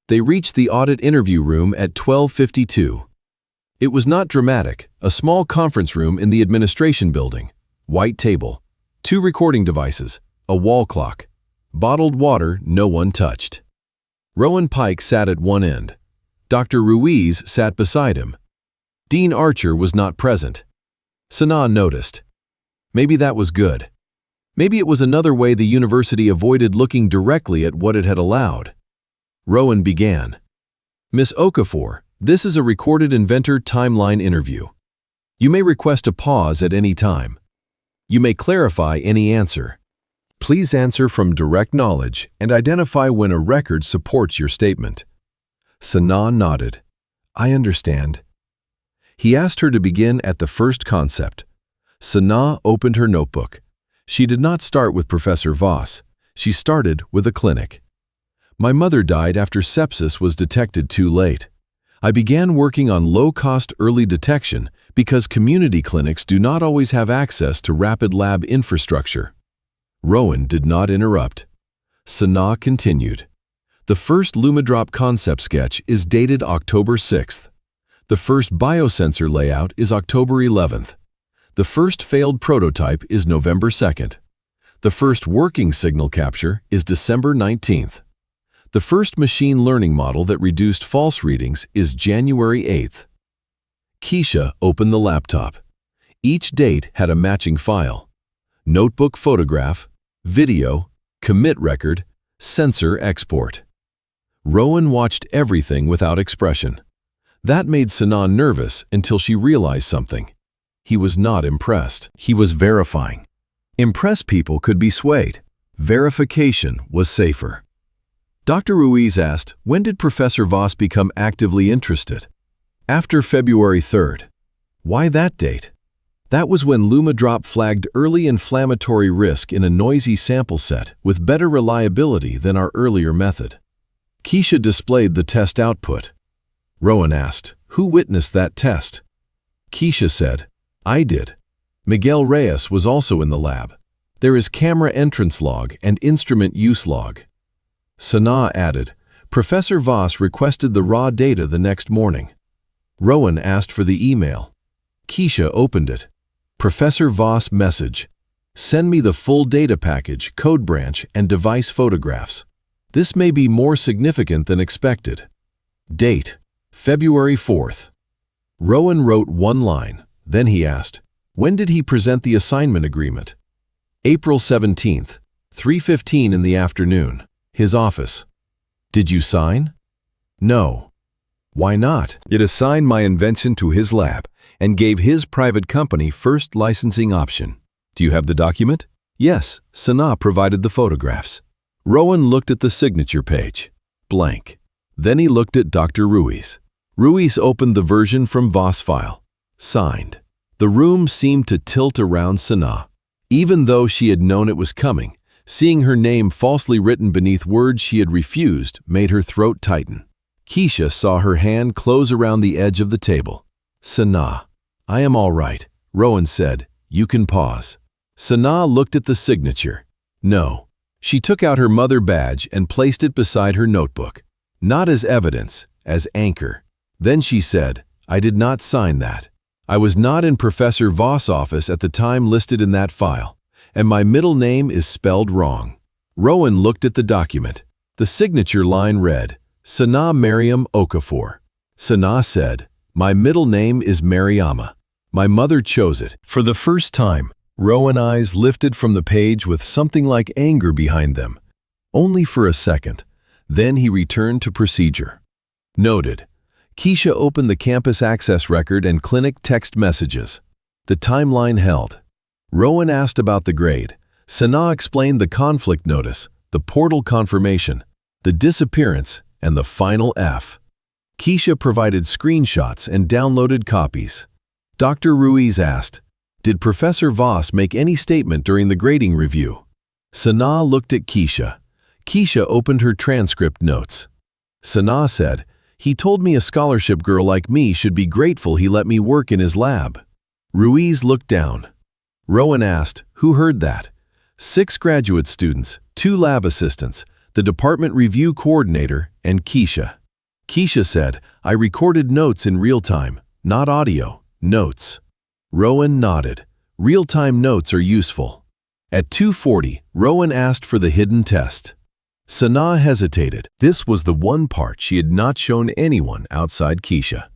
They reached the audit interview room at 12:52. It was not dramatic, a small conference room in the administration building. White table, 2 recording devices, a wall clock, bottled water no one touched. Rowan Pike sat at one end. Dr. Ruiz sat beside him. Dean Archer was not present. Sanaa noticed. Maybe that was good. Maybe it was another way the university avoided looking directly at what it had allowed. Rowan began. Miss Okafor, this is a recorded inventor timeline interview. You may request a pause at any time. You may clarify any answer. Please answer from direct knowledge and identify when a record supports your statement. Sanaa nodded. I understand. He asked her to begin at the first concept. Sanaa opened her notebook. She did not start with Professor Voss. She started with a clinic. My mother died after sepsis was detected too late. I began working on low-cost early detection because community clinics do not always have access to rapid lab infrastructure. Rowan did not interrupt. Sanaa continued. The first LumaDrop concept sketch is dated October 6th. The first biosensor layout is October 11th. The first failed prototype is November 2nd. The first working signal capture is December 19th. The first machine learning model that reduced false readings is January 8th. Keisha opened the laptop. Each date had a matching file. Notebook photograph, video, commit record, sensor export. Rowan watched everything without expression. That made Sanaa nervous until she realized something. He was not impressed. He was verifying. Impressed people could be swayed. Verification was safer. Dr. Ruiz asked, when did Professor Voss become actively interested? After February 3rd. Why that date? That was when LumaDrop flagged early inflammatory risk in a noisy sample set with better reliability than our earlier method. Keisha displayed the test output. Rowan asked, who witnessed that test? Keisha said, I did. Miguel Reyes was also in the lab. There is camera entrance log and instrument use log. Sanaa added, Professor Voss requested the raw data the next morning. Rowan asked for the email. Keisha opened it. Professor Voss message. Send me the full data package, code branch, and device photographs. This may be more significant than expected. Date, February 4th. Rowan wrote one line. Then he asked, when did he present the assignment agreement? April 17th, 3:15 in the afternoon. His office. Did you sign? No. Why not? It assigned my invention to his lab and gave his private company first licensing option. Do you have the document? Yes, Sanaa provided the photographs. Rowan looked at the signature page. Blank. Then he looked at Dr. Ruiz. Ruiz opened the version from Voss file. Signed. The room seemed to tilt around Sanaa. Even though she had known it was coming, seeing her name falsely written beneath words she had refused made her throat tighten. Keisha saw her hand close around the edge of the table. Sanaa. I am all right, Rowan said. You can pause. Sanaa looked at the signature. No. She took out her mother badge and placed it beside her notebook. Not as evidence, as anchor. Then she said, I did not sign that. I was not in Professor Voss' office at the time listed in that file, and my middle name is spelled wrong. Rowan looked at the document. The signature line read, Sanaa Mariam Okafor. Sanaa said, my middle name is Mariama. My mother chose it. For the first time, Rowan's eyes lifted from the page with something like anger behind them. Only for a second. Then he returned to procedure. Noted. Keisha opened the campus access record and clinic text messages. The timeline held. Rowan asked about the grade. Sanaa explained the conflict notice, the portal confirmation, the disappearance, and the final F. Keisha provided screenshots and downloaded copies. Dr. Ruiz asked, did Professor Voss make any statement during the grading review? Sanaa looked at Keisha. Keisha opened her transcript notes. Sanaa said, he told me a scholarship girl like me should be grateful he let me work in his lab. Ruiz looked down. Rowan asked, who heard that? 6 graduate students, 2 lab assistants, the department review coordinator, and Keisha. Keisha said, I recorded notes in real time, not audio, notes. Rowan nodded. Real-time notes are useful. At 2:40, Rowan asked for the hidden test. Sanaa hesitated. This was the one part she had not shown anyone outside Keisha.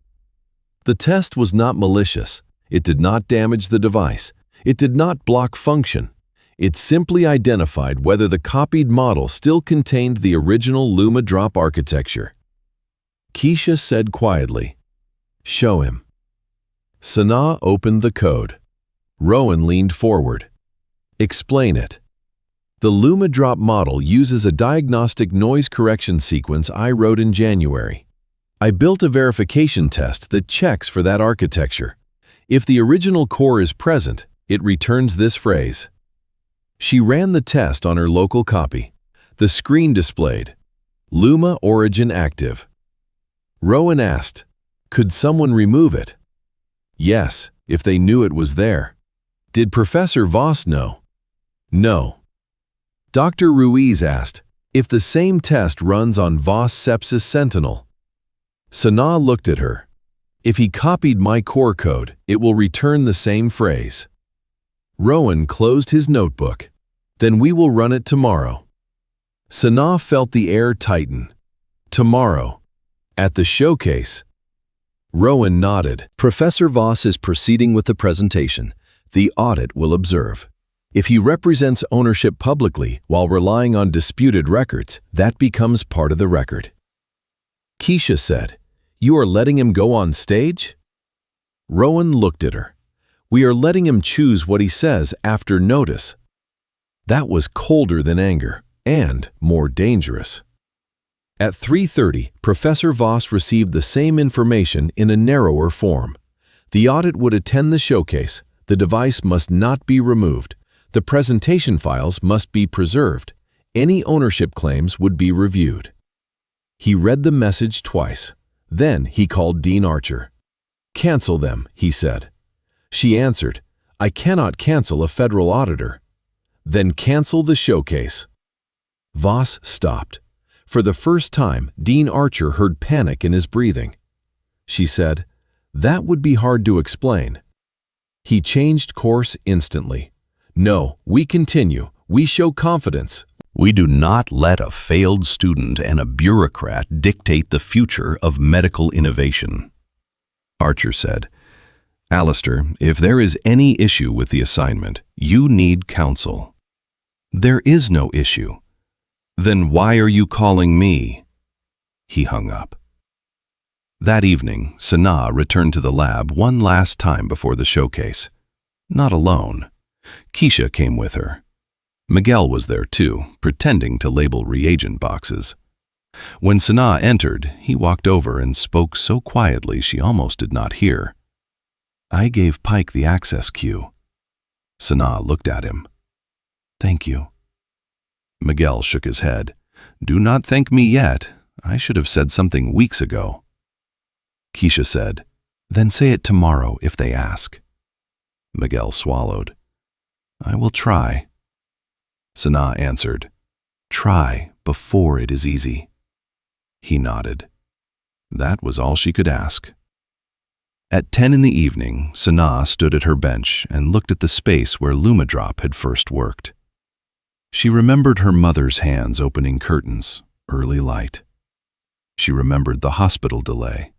The test was not malicious. It did not damage the device. It did not block function. It simply identified whether the copied model still contained the original LumaDrop architecture. Keisha said quietly, show him. Sanaa opened the code. Rowan leaned forward. Explain it. The LumaDrop model uses a diagnostic noise correction sequence I wrote in January. I built a verification test that checks for that architecture. If the original core is present, it returns this phrase. She ran the test on her local copy. The screen displayed, Luma origin active. Rowan asked, could someone remove it? Yes, if they knew it was there. Did Professor Voss know? No. Dr. Ruiz asked, if the same test runs on Voss sepsis sentinel. Sanaa looked at her. If he copied my core code, it will return the same phrase. Rowan closed his notebook. Then we will run it tomorrow. Sanaa felt the air tighten. Tomorrow. At the showcase. Rowan nodded. Professor Voss is proceeding with the presentation. The audit will observe. If he represents ownership publicly while relying on disputed records, that becomes part of the record. Keisha said, you are letting him go on stage? Rowan looked at her. We are letting him choose what he says after notice. That was colder than anger and more dangerous. At 3:30, Professor Voss received the same information in a narrower form. The audit would attend the showcase. The device must not be removed. The presentation files must be preserved. Any ownership claims would be reviewed. He read the message twice. Then he called Dean Archer. Cancel them, he said. She answered, I cannot cancel a federal auditor. Then cancel the showcase. Voss stopped. For the first time, Dean Archer heard panic in his breathing. She said, that would be hard to explain. He changed course instantly. No, we continue. We show confidence. We do not let a failed student and a bureaucrat dictate the future of medical innovation. Archer said, Alistair, if there is any issue with the assignment, you need counsel. There is no issue. Then why are you calling me? He hung up. That evening, Sanaa returned to the lab one last time before the showcase. Not alone. Keisha came with her. Miguel was there too, pretending to label reagent boxes. When Sanaa entered, he walked over and spoke so quietly she almost did not hear. I gave Pike the access key. Sanaa looked at him. Thank you. Miguel shook his head. Do not thank me yet. I should have said something weeks ago. Keisha said, then say it tomorrow if they ask. Miguel swallowed. I will try. Sanaa answered, try before it is easy. He nodded. That was all she could ask. At 10 in the evening, Sanaa stood at her bench and looked at the space where Lumadrop had first worked. She remembered her mother's hands opening curtains, early light. She remembered the hospital delay,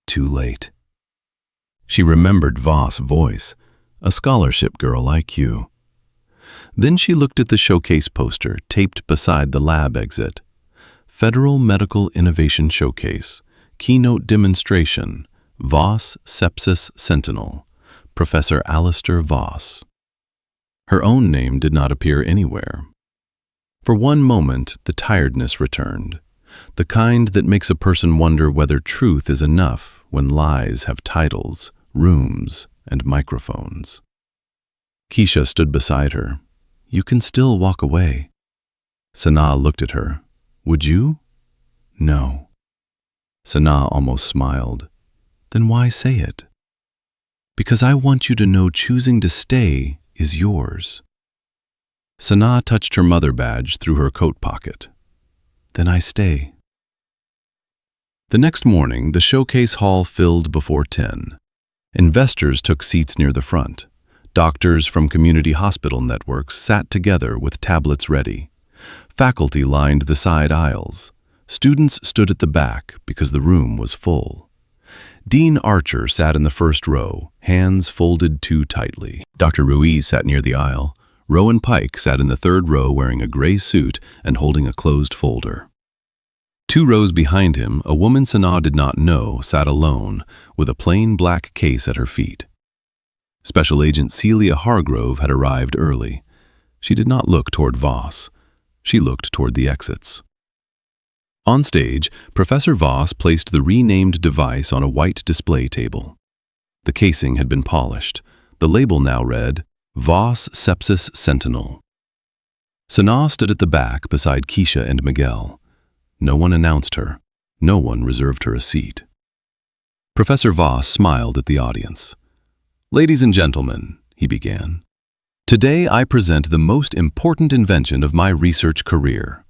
too late. She remembered Voss' voice, a scholarship girl like you. Then she looked at the showcase poster taped beside the lab exit. Federal Medical Innovation Showcase, Keynote Demonstration, Voss Sepsis Sentinel, Professor Alistair Voss. Her own name did not appear anywhere. For one moment, the tiredness returned, the kind that makes a person wonder whether truth is enough when lies have titles, rooms, and microphones. Keisha stood beside her. You can still walk away. Sanaa looked at her. Would you? No. Sanaa almost smiled. Then why say it? Because I want you to know choosing to stay is yours. Sanaa touched her mother badge through her coat pocket. Then I stay. The next morning, the showcase hall filled before 10. Investors took seats near the front. Doctors from community hospital networks sat together with tablets ready. Faculty lined the side aisles. Students stood at the back because the room was full. Dean Archer sat in the first row, hands folded too tightly. Dr. Ruiz sat near the aisle. Rowan Pike sat in the third row wearing a gray suit and holding a closed folder. 2 rows behind him, a woman Sanaa did not know sat alone with a plain black case at her feet. Special Agent Celia Hargrove had arrived early. She did not look toward Voss. She looked toward the exits. On stage, Professor Voss placed the renamed device on a white display table. The casing had been polished. The label now read, Voss Sepsis Sentinel. Sanaa stood at the back beside Keisha and Miguel. No one announced her. No one reserved her a seat. Professor Voss smiled at the audience. "Ladies and gentlemen," he began, "today I present the most important invention of my research career."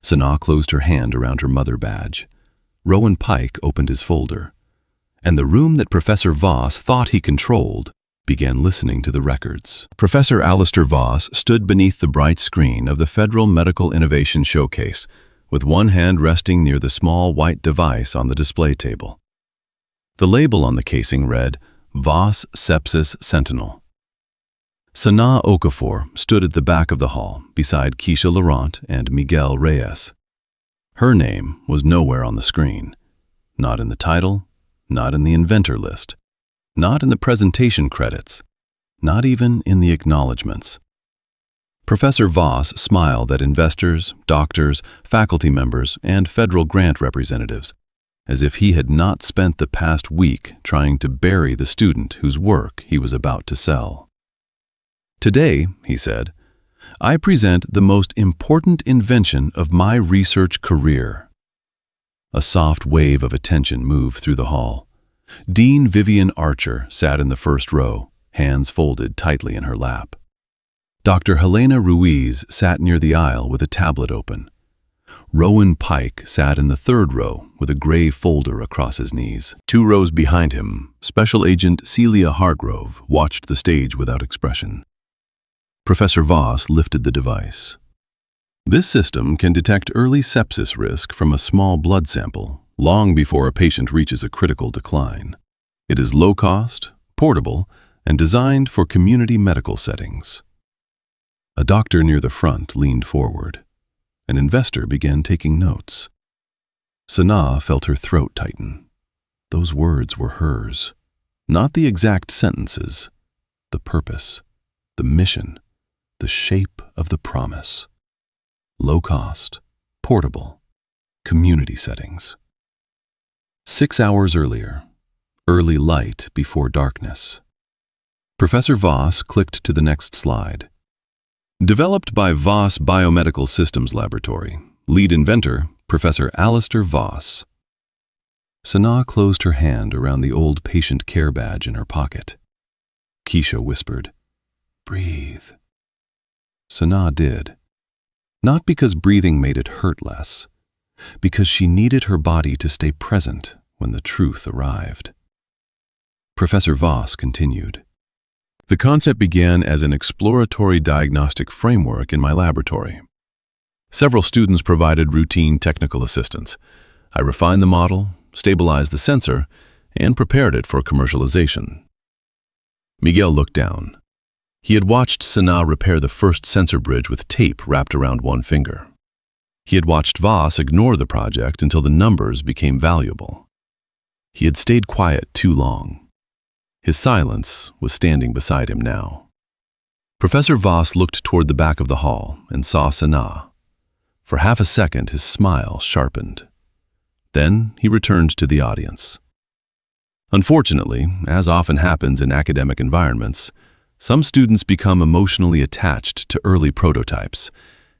Sanaa closed her hand around her mother badge. Rowan Pike opened his folder. And the room that Professor Voss thought he controlled began listening to the records. Professor Alistair Voss stood beneath the bright screen of the Federal Medical Innovation Showcase, with one hand resting near the small white device on the display table. The label on the casing read, Voss Sepsis Sentinel. Sanaa Okafor stood at the back of the hall beside Keisha Laurent and Miguel Reyes. Her name was nowhere on the screen. Not in the title, not in the inventor list, not in the presentation credits, not even in the acknowledgments. Professor Voss smiled at investors, doctors, faculty members, and federal grant representatives, as if he had not spent the past week trying to bury the student whose work he was about to sell. "Today," he said, "I present the most important invention of my research career." A soft wave of attention moved through the hall. Dean Vivian Archer sat in the first row, hands folded tightly in her lap. Dr. Helena Ruiz sat near the aisle with a tablet open. Rowan Pike sat in the third row with a gray folder across his knees. 2 rows behind him, Special Agent Celia Hargrove watched the stage without expression. Professor Voss lifted the device. "This system can detect early sepsis risk from a small blood sample, long before a patient reaches a critical decline. It is low cost, portable, and designed for community medical settings." A doctor near the front leaned forward. An investor began taking notes. Sanaa felt her throat tighten. Those words were hers. Not the exact sentences. The purpose, the mission, the shape of the promise. Low cost, portable, community settings. 6 hours earlier, early light before darkness. Professor Voss clicked to the next slide. Developed by Voss Biomedical Systems Laboratory. Lead inventor, Professor Alistair Voss. Sanaa closed her hand around the old patient care badge in her pocket. Keisha whispered, "Breathe." Sanaa did. Not because breathing made it hurt less, because she needed her body to stay present when the truth arrived. Professor Voss continued. "The concept began as an exploratory diagnostic framework in my laboratory. Several students provided routine technical assistance. I refined the model, stabilized the sensor, and prepared it for commercialization." Miguel looked down. He had watched Sanaa repair the first sensor bridge with tape wrapped around one finger. He had watched Voss ignore the project until the numbers became valuable. He had stayed quiet too long. His silence was standing beside him now. Professor Voss looked toward the back of the hall and saw Sanaa. For half a second, his smile sharpened. Then he returned to the audience. Unfortunately, as often happens in academic environments, some students become emotionally attached to early prototypes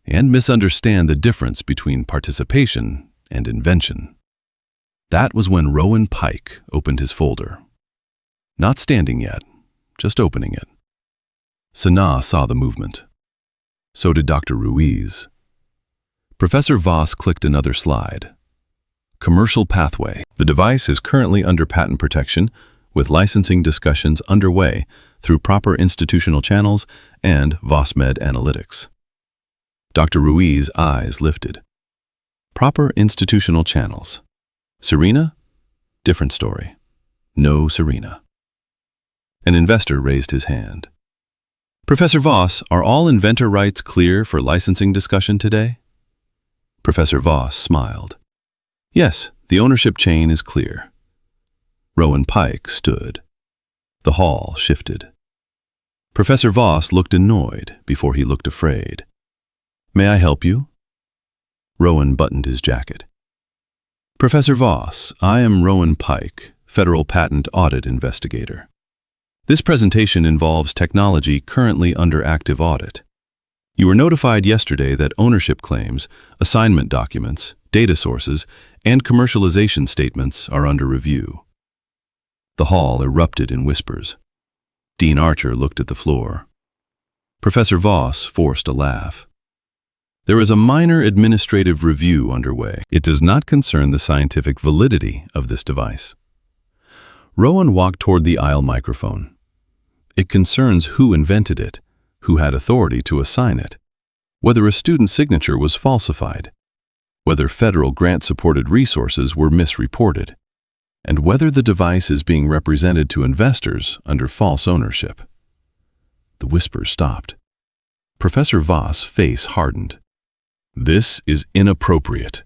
and misunderstand the difference between participation and invention. That was when Rowan Pike opened his folder. Not standing yet, just opening it. Sanaa saw the movement. So did Dr. Ruiz. Professor Voss clicked another slide. Commercial pathway. The device is currently under patent protection, with licensing discussions underway through proper institutional channels and VossMed Analytics. Dr. Ruiz's eyes lifted. Proper institutional channels. Serena? Different story. No Serena. An investor raised his hand. "Professor Voss, are all inventor rights clear for licensing discussion today?" Professor Voss smiled. "Yes, the ownership chain is clear." Rowan Pike stood. The hall shifted. Professor Voss looked annoyed before he looked afraid. "May I help you?" Rowan buttoned his jacket. Professor Voss, I am Rowan Pike, Federal Patent Audit Investigator. This presentation involves technology currently under active audit. You were notified yesterday that ownership claims, assignment documents, data sources, and commercialization statements are under review. The hall erupted in whispers. Dean Archer looked at the floor. Professor Voss forced a laugh. There is a minor administrative review underway. It does not concern the scientific validity of this device. Rowan walked toward the aisle microphone. It concerns who invented it, who had authority to assign it, whether a student's signature was falsified, whether federal grant-supported resources were misreported, and whether the device is being represented to investors under false ownership. The whispers stopped. Professor Voss' face hardened. This is inappropriate.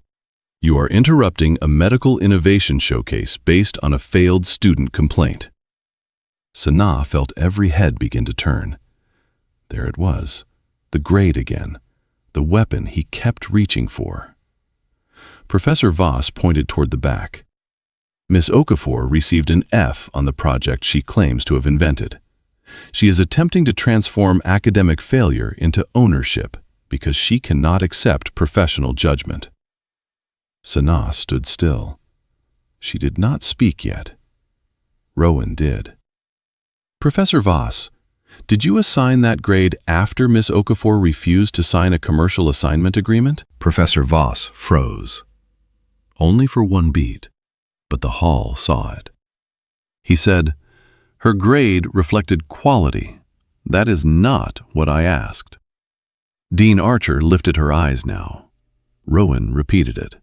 You are interrupting a medical innovation showcase based on a failed student complaint. Sanaa felt every head begin to turn. There it was, the grade again, the weapon he kept reaching for. Professor Voss pointed toward the back. Miss Okafor received an F on the project she claims to have invented. She is attempting to transform academic failure into ownership because she cannot accept professional judgment. Sanaa stood still. She did not speak yet. Rowan did. Professor Voss, did you assign that grade after Miss Okafor refused to sign a commercial assignment agreement? Professor Voss froze. Only for one beat, but the hall saw it. He said, "Her grade reflected quality. That is not what I asked." Dean Archer lifted her eyes now. Rowan repeated it.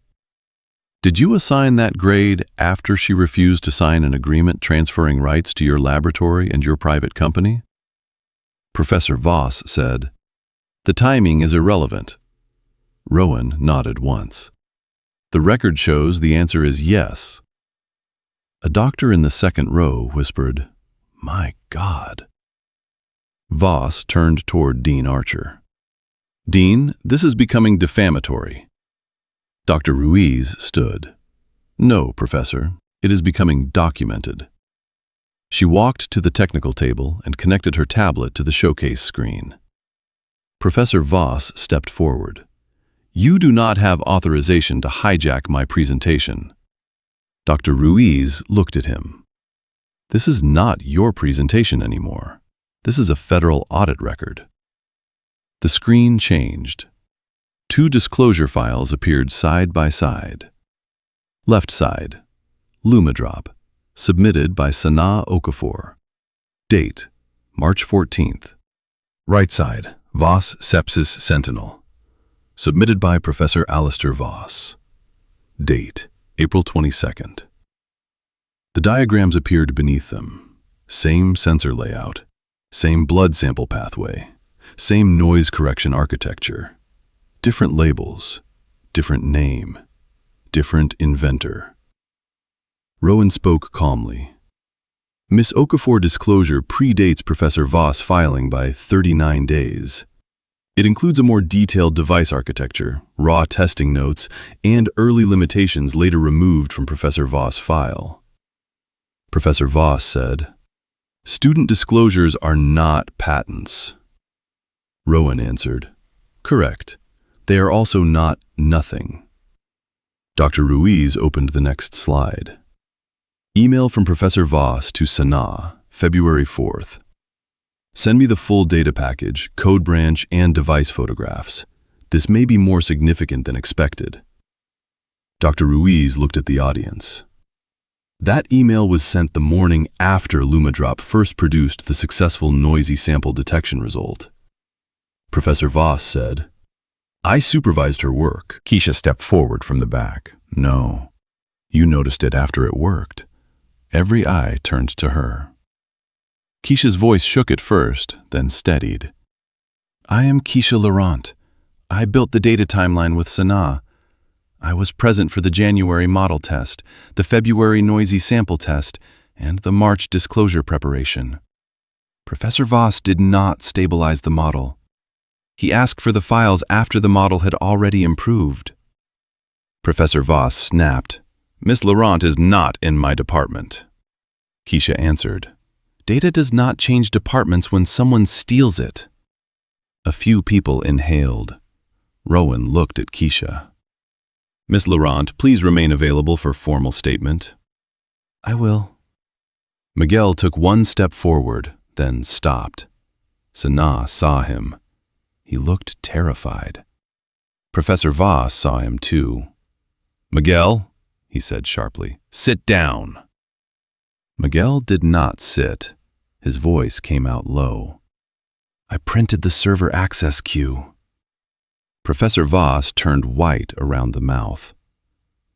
Did you assign that grade after she refused to sign an agreement transferring rights to your laboratory and your private company? Professor Voss said, "The timing is irrelevant." Rowan nodded once. The record shows the answer is yes. A doctor in the second row whispered, "My God." Voss turned toward Dean Archer. "Dean, this is becoming defamatory." Dr. Ruiz stood. "No, Professor, it is becoming documented." She walked to the technical table and connected her tablet to the showcase screen. Professor Voss stepped forward. "You do not have authorization to hijack my presentation." Dr. Ruiz looked at him. "This is not your presentation anymore. This is a federal audit record." The screen changed. Two disclosure files appeared side by side. Left side, Lumadrop, submitted by Sanaa Okafor. Date, March 14th. Right side, Voss Sepsis Sentinel, submitted by Professor Alistair Voss. Date, April 22nd. The diagrams appeared beneath them. Same sensor layout, same blood sample pathway, same noise correction architecture. Different labels, different name, different inventor. Rowan spoke calmly. Miss Okafor disclosure predates Professor Voss filing by 39 days. It includes a more detailed device architecture, raw testing notes, and early limitations later removed from Professor Voss' file. Professor Voss said, "Student disclosures are not patents." Rowan answered, "Correct. They are also not nothing." Dr. Ruiz opened the next slide. Email from Professor Voss to Sanaa, February 4th. Send me the full data package, code branch, and device photographs. This may be more significant than expected. Dr. Ruiz looked at the audience. That email was sent the morning after Lumadrop first produced the successful noisy sample detection result. Professor Voss said, "I supervised her work." Keisha stepped forward from the back. "No, you noticed it after it worked." Every eye turned to her. Keisha's voice shook at first, then steadied. "I am Keisha Laurent. I built the data timeline with Sanaa. I was present for the January model test, the February noisy sample test, and the March disclosure preparation. Professor Voss did not stabilize the model. He asked for the files after the model had already improved. Professor Voss snapped. Miss Laurent is not in my department. Keisha answered. Data does not change departments when someone steals it. A few people inhaled. Rowan looked at Keisha. Miss Laurent, please remain available for formal statement. I will. Miguel took one step forward, then stopped. Sanaa saw him. He looked terrified. Professor Voss saw him too. Miguel, he said sharply, sit down. Miguel did not sit. His voice came out low. I printed the server access queue. Professor Voss turned white around the mouth.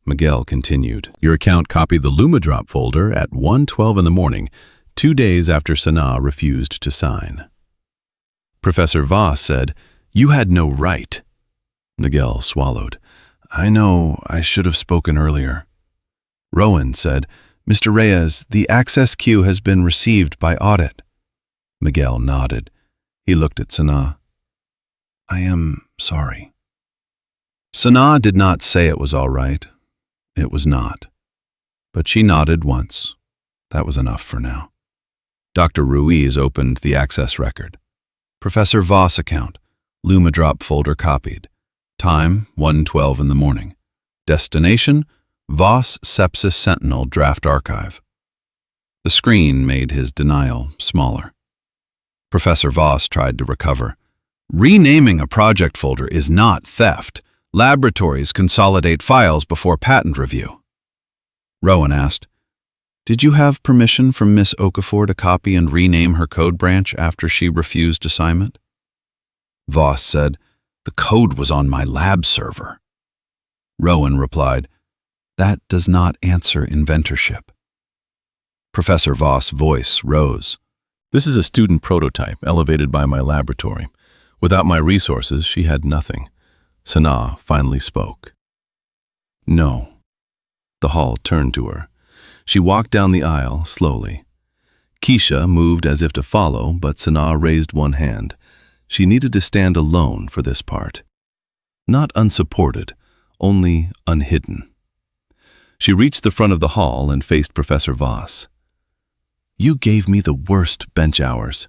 Miguel continued. Your account copied the LumaDrop folder at 1:12 in the morning, 2 days after Sanaa refused to sign. Professor Voss said, You had no right. Miguel swallowed. I know, I should have spoken earlier. Rowan said, Mr. Reyes, the access queue has been received by Audit. Miguel nodded. He looked at Sanaa. I am sorry. Sanaa did not say it was all right. It was not. But she nodded once. That was enough for now. Dr. Ruiz opened the access record. Professor Voss account. LumaDrop folder copied. Time, 1:12 in the morning. Destination, Voss Sepsis Sentinel Draft Archive. The screen made his denial smaller. Professor Voss tried to recover. Renaming a project folder is not theft. Laboratories consolidate files before patent review. Rowan asked, Did you have permission from Miss Okafor to copy and rename her code branch after she refused assignment? Voss said, The code was on my lab server. Rowan replied, That does not answer inventorship. Professor Voss' voice rose. This is a student prototype elevated by my laboratory. Without my resources, she had nothing. Sanaa finally spoke. No. The hall turned to her. She walked down the aisle slowly. Keisha moved as if to follow, but Sanaa raised one hand. She needed to stand alone for this part. Not unsupported, only unhidden. She reached the front of the hall and faced Professor Voss. You gave me the worst bench hours.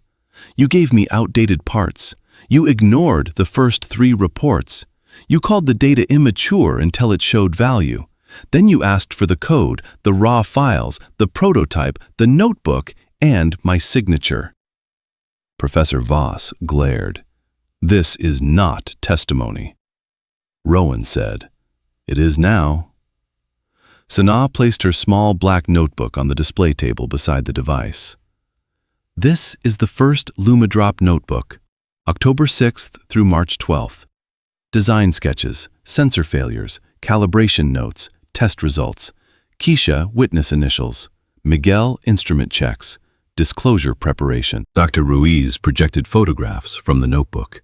You gave me outdated parts. You ignored the first 3 reports. You called the data immature until it showed value. Then you asked for the code, the raw files, the prototype, the notebook, and my signature. Professor Voss glared. This is not testimony. Rowan said, It is now. Sanaa placed her small black notebook on the display table beside the device. This is the first LumaDrop notebook, October 6th through March 12th. Design sketches, sensor failures, calibration notes, test results. Keisha, witness initials. Miguel, instrument checks. Disclosure preparation. Dr. Ruiz projected photographs from the notebook.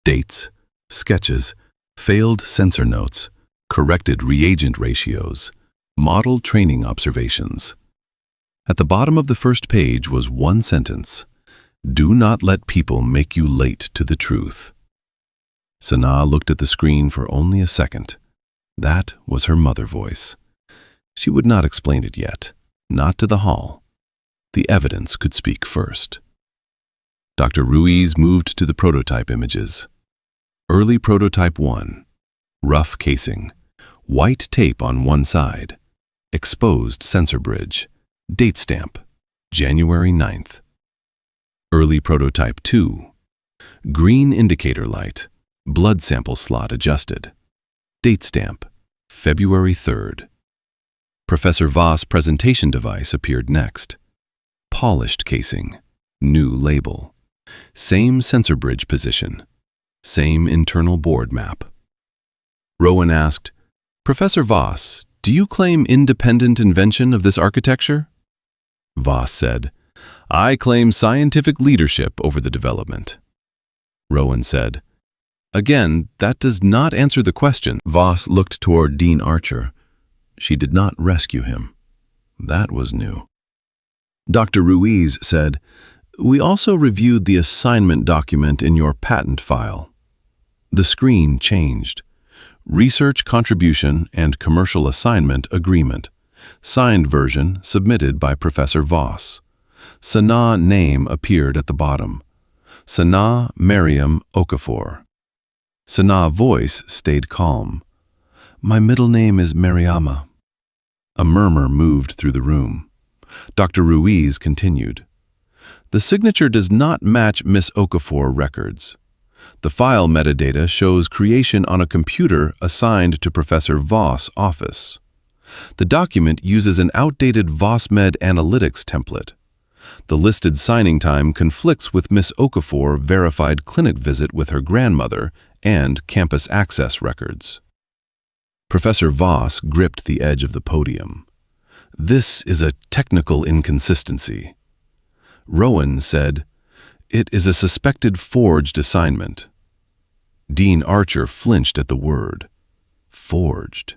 Dates, sketches, failed sensor notes, corrected reagent ratios, model training observations. At the bottom of the first page was one sentence. Do not let people make you late to the truth. Sanaa looked at the screen for only a second. That was her mother voice. She would not explain it yet, not to the hall. The evidence could speak first. Dr. Ruiz moved to the prototype images. Early prototype 1. Rough casing. White tape on one side. Exposed sensor bridge. Date stamp. January 9th. Early prototype 2. Green indicator light. Blood sample slot adjusted. Date stamp. February 3rd. Professor Voss' presentation device appeared next. Polished casing. New label. Same sensor bridge position. Same internal board map. Rowan asked, Professor Voss, do you claim independent invention of this architecture? Voss said, I claim scientific leadership over the development. Rowan said, Again, that does not answer the question. Voss looked toward Dean Archer. She did not rescue him. That was new. Dr. Ruiz said, We also reviewed the assignment document in your patent file. The screen changed. Research Contribution and Commercial Assignment Agreement. Signed version submitted by Professor Voss. Sanaa name appeared at the bottom. Sanaa Mariam Okafor. Sanaa voice stayed calm. My middle name is Mariama. A murmur moved through the room. Dr. Ruiz continued. The signature does not match Miss Okafor records. The file metadata shows creation on a computer assigned to Professor Voss' office. The document uses an outdated VossMed Analytics template. The listed signing time conflicts with Miss Okafor verified clinic visit with her grandmother and campus access records. Professor Voss gripped the edge of the podium. This is a technical inconsistency. Rowan said, It is a suspected forged assignment. Dean Archer flinched at the word. Forged.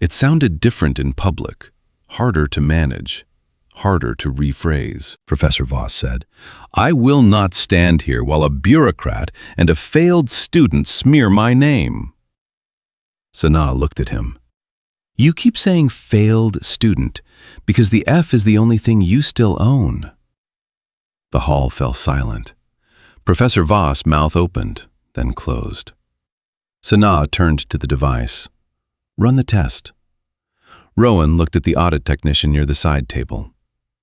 It sounded different in public, harder to manage, harder to rephrase. Professor Voss said, I will not stand here while a bureaucrat and a failed student smear my name. Sanaa looked at him. You keep saying failed student because the F is the only thing you still own. The hall fell silent. Professor Voss' mouth opened, then closed. Sanaa turned to the device. Run the test. Rowan looked at the audit technician near the side table.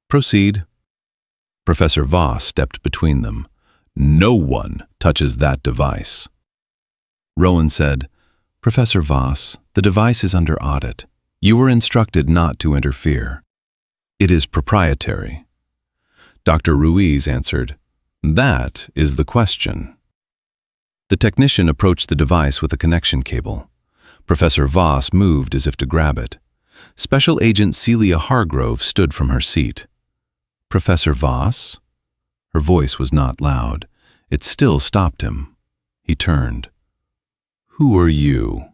Proceed. Professor Voss stepped between them. No one touches that device. Rowan said, Professor Voss, the device is under audit. You were instructed not to interfere. It is proprietary. Dr. Ruiz answered, That is the question. The technician approached the device with a connection cable. Professor Voss moved as if to grab it. Special Agent Celia Hargrove stood from her seat. Professor Voss? Her voice was not loud. It still stopped him. He turned. Who are you?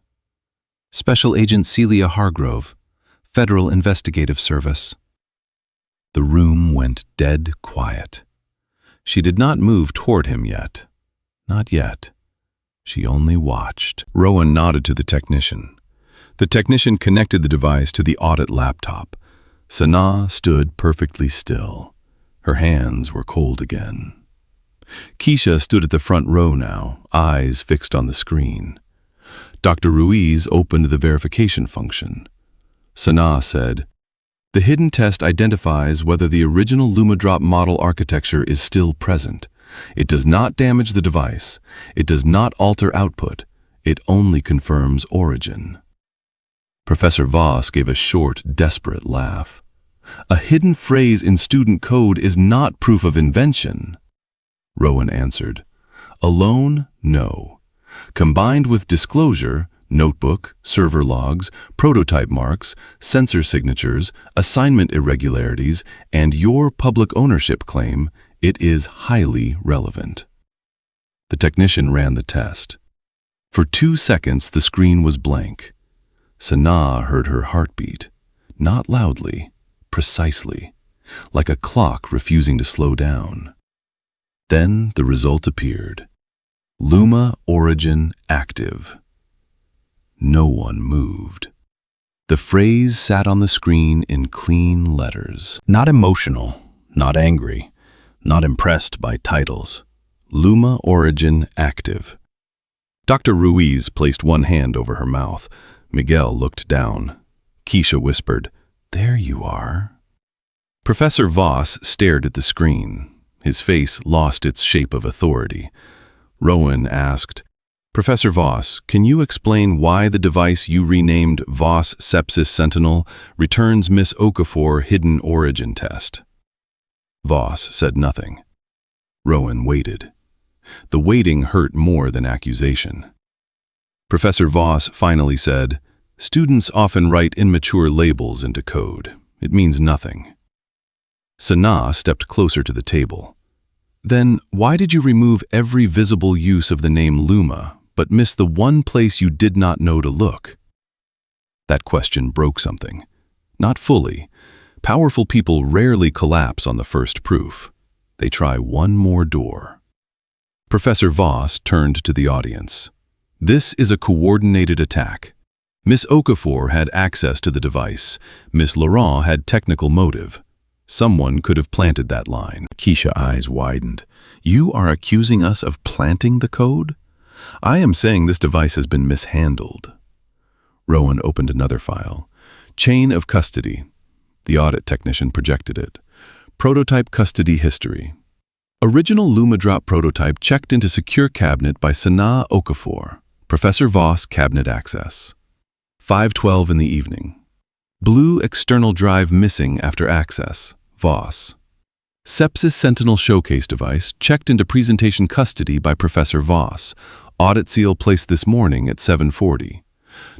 Special Agent Celia Hargrove, Federal Investigative Service. The room went dead quiet. She did not move toward him yet. Not yet. She only watched. Rowan nodded to the technician. The technician connected the device to the audit laptop. Sanaa stood perfectly still. Her hands were cold again. Keisha stood at the front row now, eyes fixed on the screen. Dr. Ruiz opened the verification function. Sanaa said, The hidden test identifies whether the original LumaDrop model architecture is still present. It does not damage the device. It does not alter output. It only confirms origin. Professor Voss gave a short, desperate laugh. A hidden phrase in student code is not proof of invention. Rowan answered. Alone, no. Combined with disclosure, notebook, server logs, prototype marks, sensor signatures, assignment irregularities, and your public ownership claim, it is highly relevant. The technician ran the test. For 2 seconds, the screen was blank. Sanaa heard her heartbeat, not loudly, precisely, like a clock refusing to slow down. Then the result appeared. Luma origin active. No one moved. The phrase sat on the screen in clean letters. Not emotional, not angry, not impressed by titles. Luma origin active. Dr. Ruiz placed one hand over her mouth. Miguel looked down. Keisha whispered, There you are. Professor Voss stared at the screen. His face lost its shape of authority. Rowan asked, Professor Voss, can you explain why the device you renamed Voss Sepsis Sentinel returns Miss Okafor hidden origin test? Voss said nothing. Rowan waited. The waiting hurt more than accusation. Professor Voss finally said, Students often write immature labels into code. It means nothing. Sanaa stepped closer to the table. Then why did you remove every visible use of the name Luma, but miss the one place you did not know to look? That question broke something. Not fully. Powerful people rarely collapse on the first proof. They try one more door. Professor Voss turned to the audience. This is a coordinated attack. Miss Okafor had access to the device. Miss Laurent had technical motive. Someone could have planted that line. Keisha's eyes widened. You are accusing us of planting the code? I am saying this device has been mishandled. Rowan opened another file. Chain of custody. The audit technician projected it. Prototype custody history. Original LumaDrop prototype checked into secure cabinet by Sanaa Okafor. Professor Voss cabinet access. 5:12 in the evening. Blue external drive missing after access. Voss. Sepsis Sentinel showcase device checked into presentation custody by Professor Voss. Audit seal placed this morning at 7:40.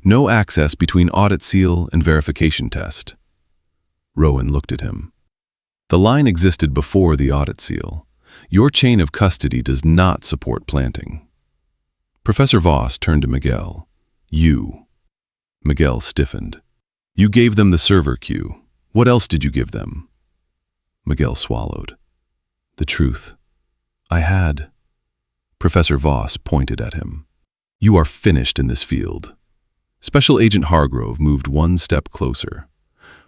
No access between audit seal and verification test. Rowan looked at him. The line existed before the audit seal. Your chain of custody does not support planting. Professor Voss turned to Miguel. You. Miguel stiffened. You gave them the server queue. What else did you give them? Miguel swallowed. The truth. I had. Professor Voss pointed at him. You are finished in this field. Special Agent Hargrove moved one step closer.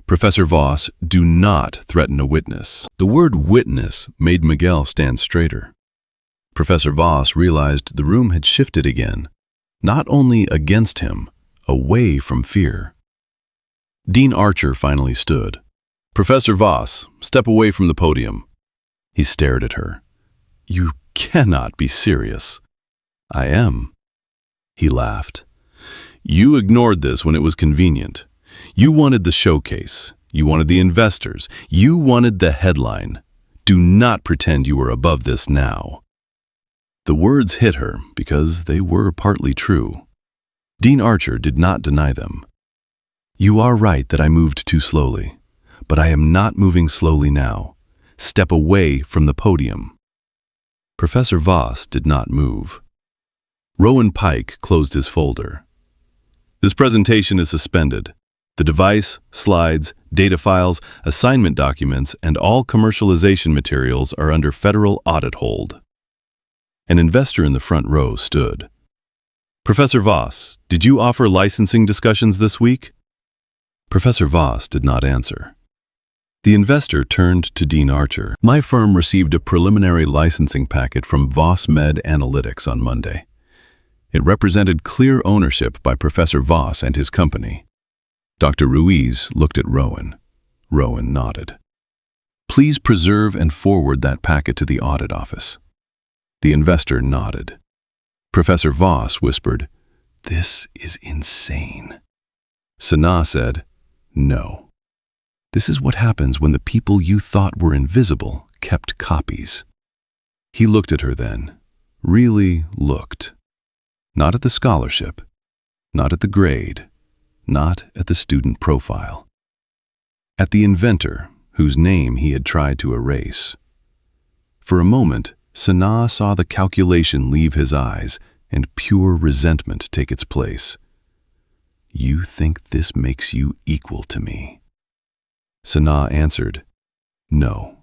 Professor Voss, do not threaten a witness. The word witness made Miguel stand straighter. Professor Voss realized the room had shifted again, not only against him, away from fear. Dean Archer finally stood. Professor Voss, step away from the podium. He stared at her. You cannot be serious. I am. He laughed. You ignored this when it was convenient. You wanted the showcase. You wanted the investors. You wanted the headline. Do not pretend you are above this now. The words hit her because they were partly true. Dean Archer did not deny them. You are right that I moved too slowly, but I am not moving slowly now. Step away from the podium. Professor Voss did not move. Rowan Pike closed his folder. This presentation is suspended. The device, slides, data files, assignment documents, and all commercialization materials are under federal audit hold. An investor in the front row stood. Professor Voss, did you offer licensing discussions this week? Professor Voss did not answer. The investor turned to Dean Archer. My firm received a preliminary licensing packet from Voss Med Analytics on Monday. It represented clear ownership by Professor Voss and his company. Dr. Ruiz looked at Rowan. Rowan nodded. Please preserve and forward that packet to the audit office. The investor nodded. Professor Voss whispered, This is insane. Sanaa said, No. This is what happens when the people you thought were invisible kept copies. He looked at her then, really looked. Not at the scholarship, not at the grade, not at the student profile. At the inventor, whose name he had tried to erase. For a moment, Sanaa saw the calculation leave his eyes and pure resentment take its place. You think this makes you equal to me? Sanaa answered, No.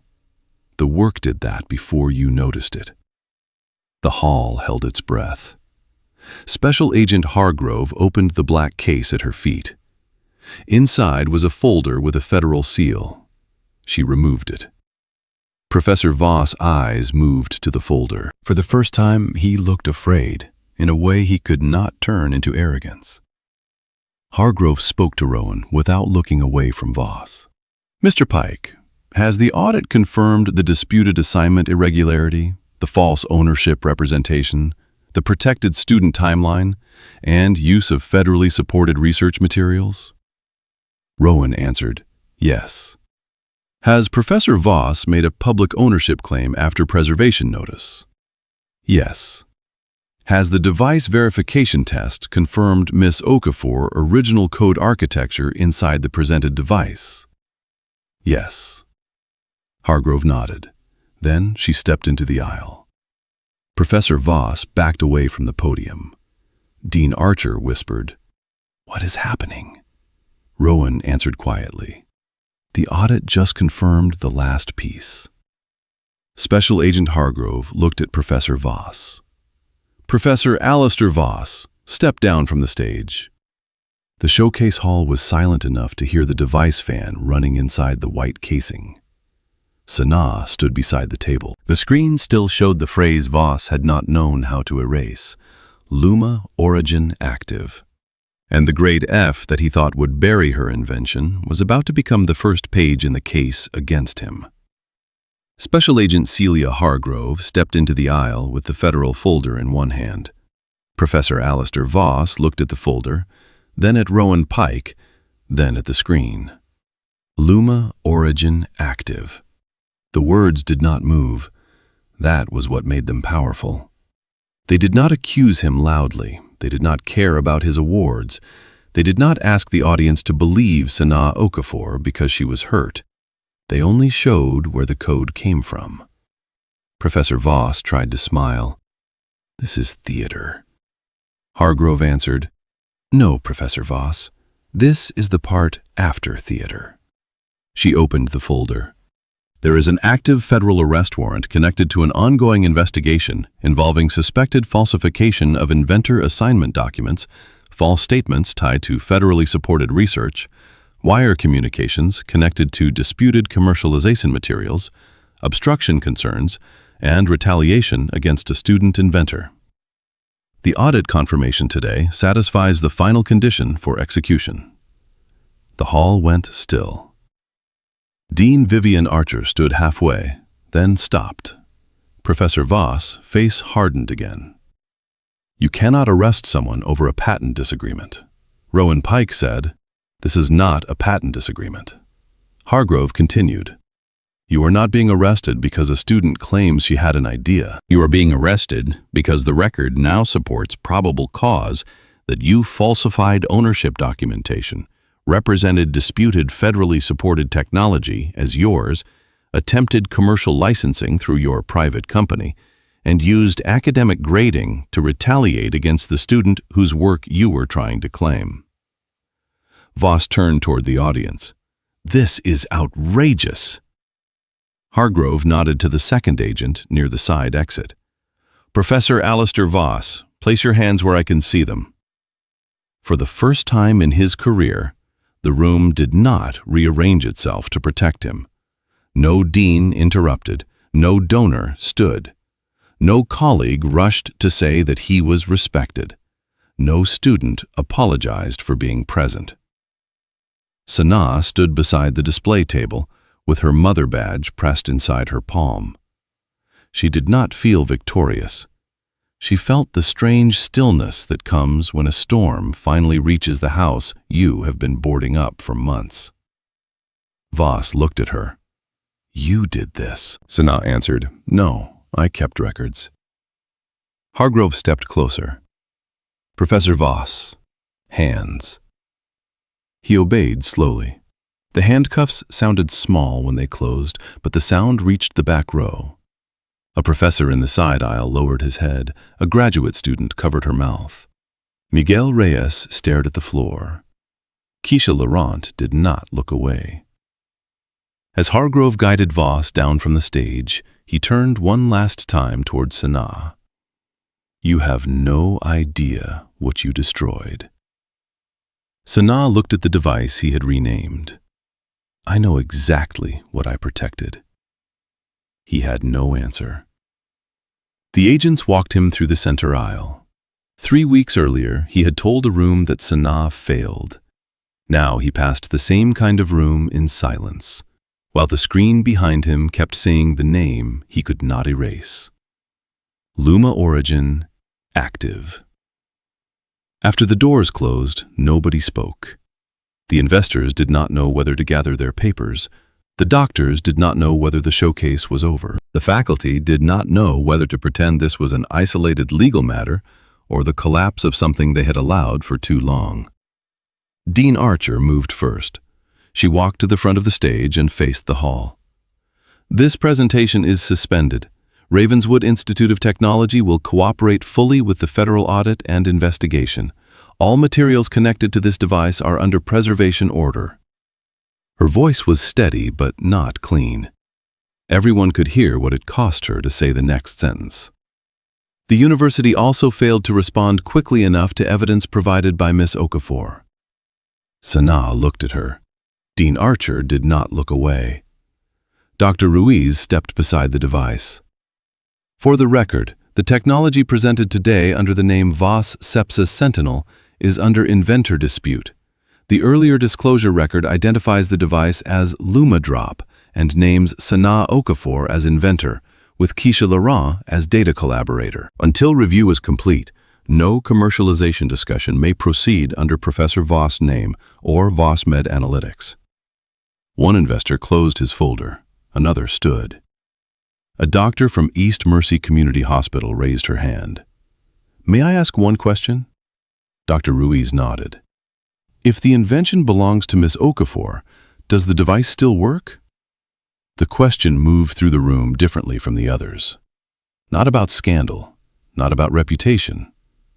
The work did that before you noticed it. The hall held its breath. Special Agent Hargrove opened the black case at her feet. Inside was a folder with a federal seal. She removed it. Professor Voss' eyes moved to the folder. For the first time, he looked afraid, in a way he could not turn into arrogance. Hargrove spoke to Rowan without looking away from Voss. Mr. Pike, has the audit confirmed the disputed assignment irregularity, the false ownership representation, the protected student timeline, and use of federally supported research materials? Rowan answered, Yes. Has Professor Voss made a public ownership claim after preservation notice? Yes. Has the device verification test confirmed Miss Okafor original code architecture inside the presented device? Yes. Hargrove nodded. Then she stepped into the aisle. Professor Voss backed away from the podium. Dean Archer whispered, What is happening? Rowan answered quietly, The audit just confirmed the last piece. Special Agent Hargrove looked at Professor Voss. Professor Alistair Voss, step down from the stage." The showcase hall was silent enough to hear the device fan running inside the white casing. Sanaa stood beside the table. The screen still showed the phrase Voss had not known how to erase: Luma Origin Active. And the grade F that he thought would bury her invention was about to become the first page in the case against him. Special Agent Celia Hargrove stepped into the aisle with the federal folder in one hand. Professor Alistair Voss looked at the folder, then at Rowan Pike, then at the screen. Luma Origin Active. The words did not move. That was what made them powerful. They did not accuse him loudly. They did not care about his awards. They did not ask the audience to believe Sanaa Okafor because she was hurt. They only showed where the code came from. Professor Voss tried to smile. "This is theater." Hargrove answered, "No, Professor Voss. This is the part after theater." She opened the folder. "There is an active federal arrest warrant connected to an ongoing investigation involving suspected falsification of inventor assignment documents, false statements tied to federally supported research, wire communications connected to disputed commercialization materials, obstruction concerns, and retaliation against a student inventor. The audit confirmation today satisfies the final condition for execution." The hall went still. Dean Vivian Archer stood halfway, then stopped. Professor Voss' face hardened again. "You cannot arrest someone over a patent disagreement." Rowan Pike said, "This is not a patent disagreement." Hargrove continued, "You are not being arrested because a student claims she had an idea. You are being arrested because the record now supports probable cause that you falsified ownership documentation, represented disputed federally supported technology as yours, attempted commercial licensing through your private company, and used academic grading to retaliate against the student whose work you were trying to claim." Voss turned toward the audience. "This is outrageous." Hargrove nodded to the second agent near the side exit. "Professor Alistair Voss, place your hands where I can see them." For the first time in his career, the room did not rearrange itself to protect him. No dean interrupted, no donor stood. No colleague rushed to say that he was respected. No student apologized for being present. Sanaa stood beside the display table, with her mother badge pressed inside her palm. She did not feel victorious. She felt the strange stillness that comes when a storm finally reaches the house you have been boarding up for months. Voss looked at her. "You did this." Sanaa answered, "No, I kept records." Hargrove stepped closer. "Professor Voss, hands." He obeyed slowly. The handcuffs sounded small when they closed, but the sound reached the back row. A professor in the side aisle lowered his head. A graduate student covered her mouth. Miguel Reyes stared at the floor. Keisha Laurent did not look away. As Hargrove guided Voss down from the stage, he turned one last time toward Sanaa. "You have no idea what you destroyed." Sanaa looked at the device he had renamed. "I know exactly what I protected." He had no answer. The agents walked him through the center aisle. 3 weeks earlier, he had told a room that Sanaa failed. Now he passed the same kind of room in silence, while the screen behind him kept saying the name he could not erase. Luma Origin Active. After the doors closed, nobody spoke. The investors did not know whether to gather their papers. The doctors did not know whether the showcase was over. The faculty did not know whether to pretend this was an isolated legal matter or the collapse of something they had allowed for too long. Dean Archer moved first. She walked to the front of the stage and faced the hall. "This presentation is suspended. Ravenswood Institute of Technology will cooperate fully with the federal audit and investigation. All materials connected to this device are under preservation order." Her voice was steady but not clean. Everyone could hear what it cost her to say the next sentence. The university also failed to respond quickly enough to evidence provided by Miss Okafor. Sanaa looked at her. Dean Archer did not look away. Dr. Ruiz stepped beside the device. For the record, the technology presented today under the name Voss Sepsis Sentinel is under inventor dispute. The earlier disclosure record identifies the device as LumaDrop and names Sanaa Okafor as inventor, with Keisha Laurent as data collaborator. Until review is complete, no commercialization discussion may proceed under Professor Voss' name or Voss Med Analytics. One investor closed his folder. Another stood. A doctor from East Mercy Community Hospital raised her hand. "May I ask one question?" Dr. Ruiz nodded. "If the invention belongs to Miss Okafor, does the device still work?" The question moved through the room differently from the others. Not about scandal, not about reputation,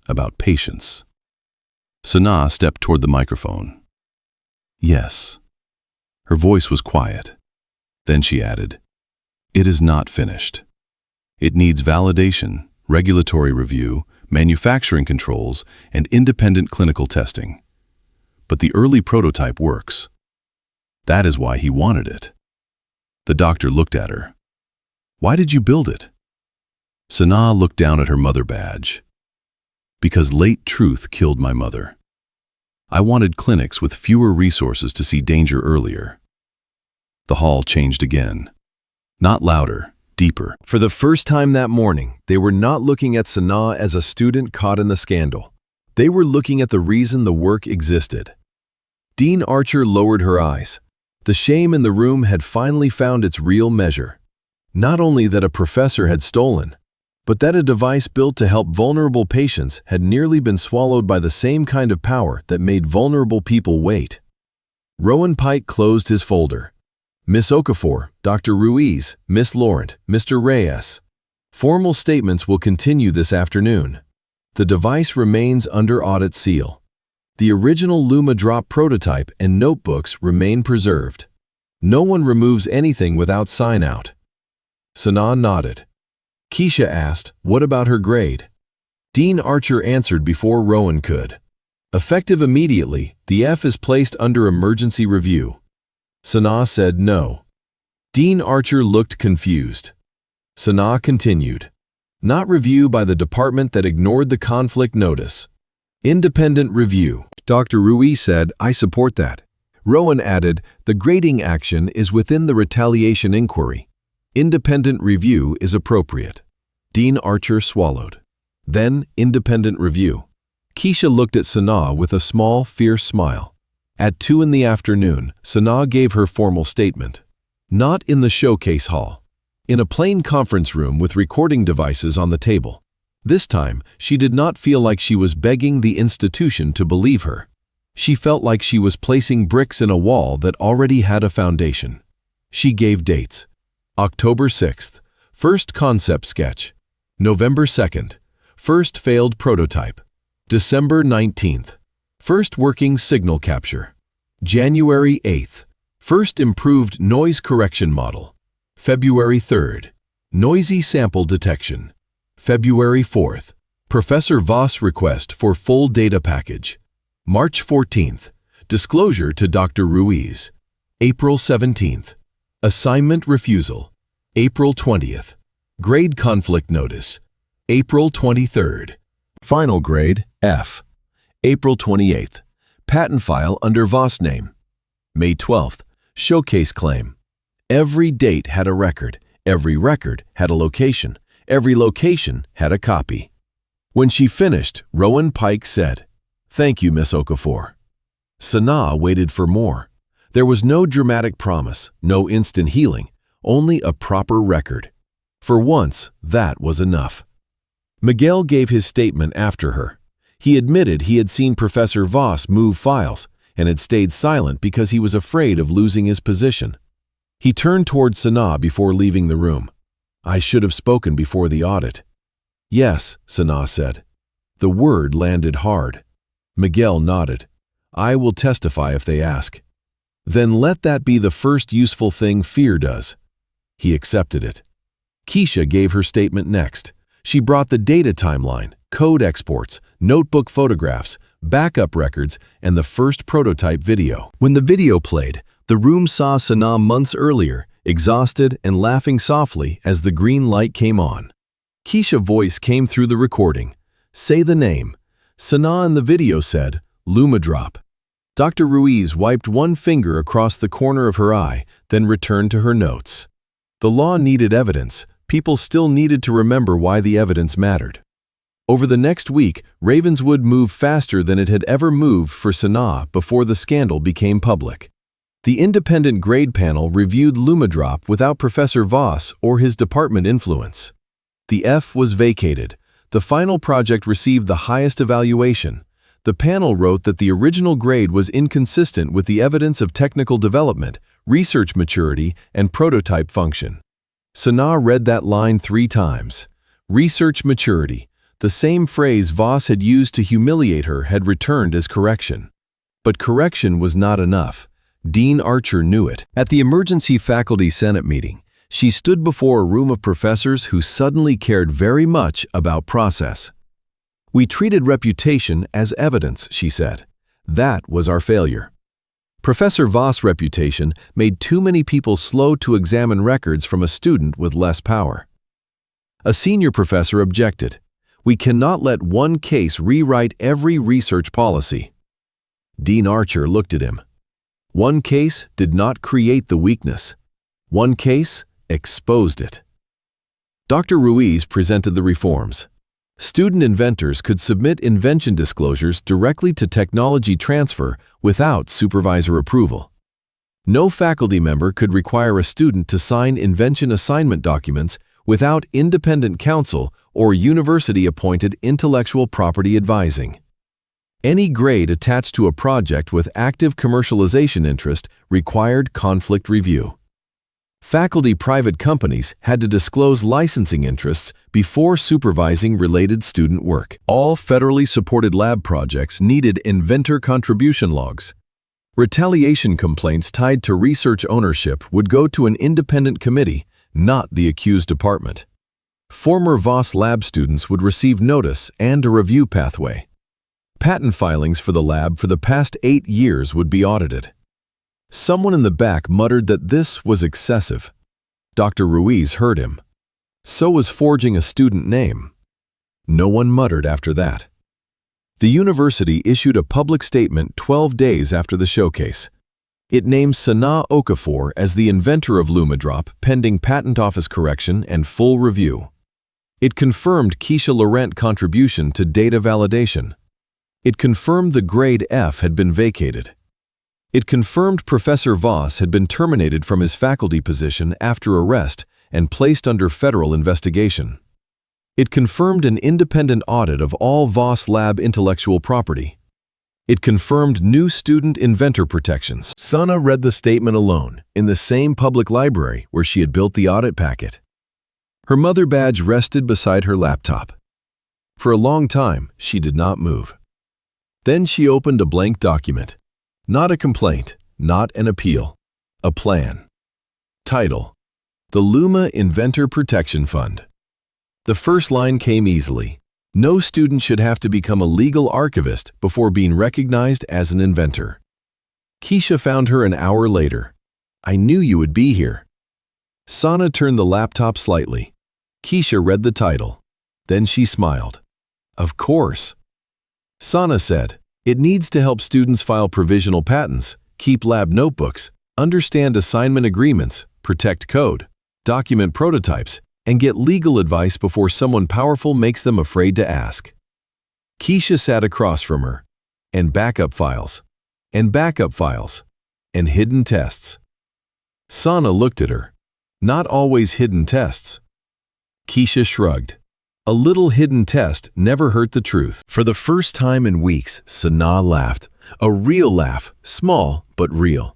about patience. Sanaa stepped toward the microphone. "Yes." Her voice was quiet. Then she added, "It is not finished. It needs validation, regulatory review, manufacturing controls, and independent clinical testing. But the early prototype works. That is why he wanted it." The doctor looked at her. "Why did you build it?" Sanaa looked down at her mother badge. "Because late truth killed my mother. I wanted clinics with fewer resources to see danger earlier." The hall changed again. Not louder, deeper. For the first time that morning, they were not looking at Sanaa as a student caught in the scandal. They were looking at the reason the work existed. Dean Archer lowered her eyes. The shame in the room had finally found its real measure. Not only that a professor had stolen, but that a device built to help vulnerable patients had nearly been swallowed by the same kind of power that made vulnerable people wait. Rowan Pike closed his folder. "Miss Okafor, Dr. Ruiz, Miss Laurent, Mr. Reyes. Formal statements will continue this afternoon. The device remains under audit seal. The original LumaDrop prototype and notebooks remain preserved. No one removes anything without sign-out." Sanaa nodded. Keisha asked, "What about her grade?" Dean Archer answered before Rowan could. "Effective immediately, the F is placed under emergency review." Sanaa said no. Dean Archer looked confused. Sanaa continued. "Not review by the department that ignored the conflict notice. Independent review." Dr. Ruiz said, "I support that." Rowan added, "The grading action is within the retaliation inquiry. Independent review is appropriate." Dean Archer swallowed. Then, independent review. Keisha looked at Sanaa with a small, fierce smile. At 2 in the afternoon, Sanaa gave her formal statement. Not in the showcase hall. In a plain conference room with recording devices on the table. This time, she did not feel like she was begging the institution to believe her. She felt like she was placing bricks in a wall that already had a foundation. She gave dates. October 6th, first concept sketch. November 2nd, first failed prototype. December 19th, first working signal capture. January 8th, first improved noise correction model. February 3rd, noisy sample detection. February 4th, Professor Voss request for full data package. March 14th, disclosure to Dr. Ruiz. April 17th, assignment refusal. April 20th, grade conflict notice. April 23rd, final grade F. April 28th, patent file under Voss name. May 12th, showcase claim. Every date had a record. Every record had a location. Every location had a copy. When she finished, Rowan Pike said, "Thank you, Miss Okafor." Sanaa waited for more. There was no dramatic promise, no instant healing, only a proper record. For once, that was enough. Miguel gave his statement after her. He admitted he had seen Professor Voss move files and had stayed silent because he was afraid of losing his position. He turned toward Sanaa before leaving the room. "I should have spoken before the audit." "Yes," Sanaa said. The word landed hard. Miguel nodded. "I will testify if they ask." "Then let that be the first useful thing fear does." He accepted it. Keisha gave her statement next. She brought the data timeline, code exports, notebook photographs, backup records, and the first prototype video. When the video played, the room saw Sana months earlier, exhausted and laughing softly as the green light came on. Keisha's voice came through the recording. "Say the name." Sana in the video said, "Lumadrop." Dr. Ruiz wiped one finger across the corner of her eye, then returned to her notes. The law needed evidence. People still needed to remember why the evidence mattered. Over the next week, Ravenswood moved faster than it had ever moved for Sana before the scandal became public. The independent grade panel reviewed Lumadrop without Professor Voss or his department influence. The F was vacated. The final project received the highest evaluation. The panel wrote that the original grade was inconsistent with the evidence of technical development, research maturity, and prototype function. Sana read that line 3 times. Research maturity. The same phrase Voss had used to humiliate her had returned as correction. But correction was not enough. Dean Archer knew it. At the emergency faculty senate meeting, she stood before a room of professors who suddenly cared very much about process. "We treated reputation as evidence," she said. "That was our failure." Professor Voss' reputation made too many people slow to examine records from a student with less power. A senior professor objected. "We cannot let one case rewrite every research policy." Dean Archer looked at him. One case did not create the weakness. One case exposed it. Dr. Ruiz presented the reforms. Student inventors could submit invention disclosures directly to technology transfer without supervisor approval. No faculty member could require a student to sign invention assignment documents without independent counsel or university-appointed intellectual property advising. Any grade attached to a project with active commercialization interest required conflict review. Faculty private companies had to disclose licensing interests before supervising related student work. All federally supported lab projects needed inventor contribution logs. Retaliation complaints tied to research ownership would go to an independent committee, not the accused department. Former Voss lab students would receive notice and a review pathway. Patent filings for the lab for the past 8 years would be audited. Someone in the back muttered that this was excessive. Dr. Ruiz heard him. So was forging a student name. No one muttered after that. The university issued a public statement 12 days after the showcase. It named Sana Okafor as the inventor of Lumadrop pending patent office correction and full review. It confirmed Keisha Laurent's contribution to data validation. It confirmed the grade F had been vacated. It confirmed Professor Voss had been terminated from his faculty position after arrest and placed under federal investigation. It confirmed an independent audit of all Voss lab intellectual property. It confirmed new student inventor protections. Sana read the statement alone, in the same public library where she had built the audit packet. Her mother badge rested beside her laptop. For a long time, she did not move. Then she opened a blank document. Not a complaint, not an appeal, a plan. Title: The Luma Inventor Protection Fund. The first line came easily. No student should have to become a legal archivist before being recognized as an inventor. Keisha found her an hour later. "I knew you would be here." Sana turned the laptop slightly. Keisha read the title. Then she smiled. "Of course." Sana said, "It needs to help students file provisional patents, keep lab notebooks, understand assignment agreements, protect code, document prototypes, and get legal advice before someone powerful makes them afraid to ask." Keisha sat across from her. "And backup files, and backup files, and hidden tests." Sana looked at her. "Not always hidden tests." Keisha shrugged. A little hidden test never hurt the truth. For the first time in weeks, Sana laughed. A real laugh, small but real.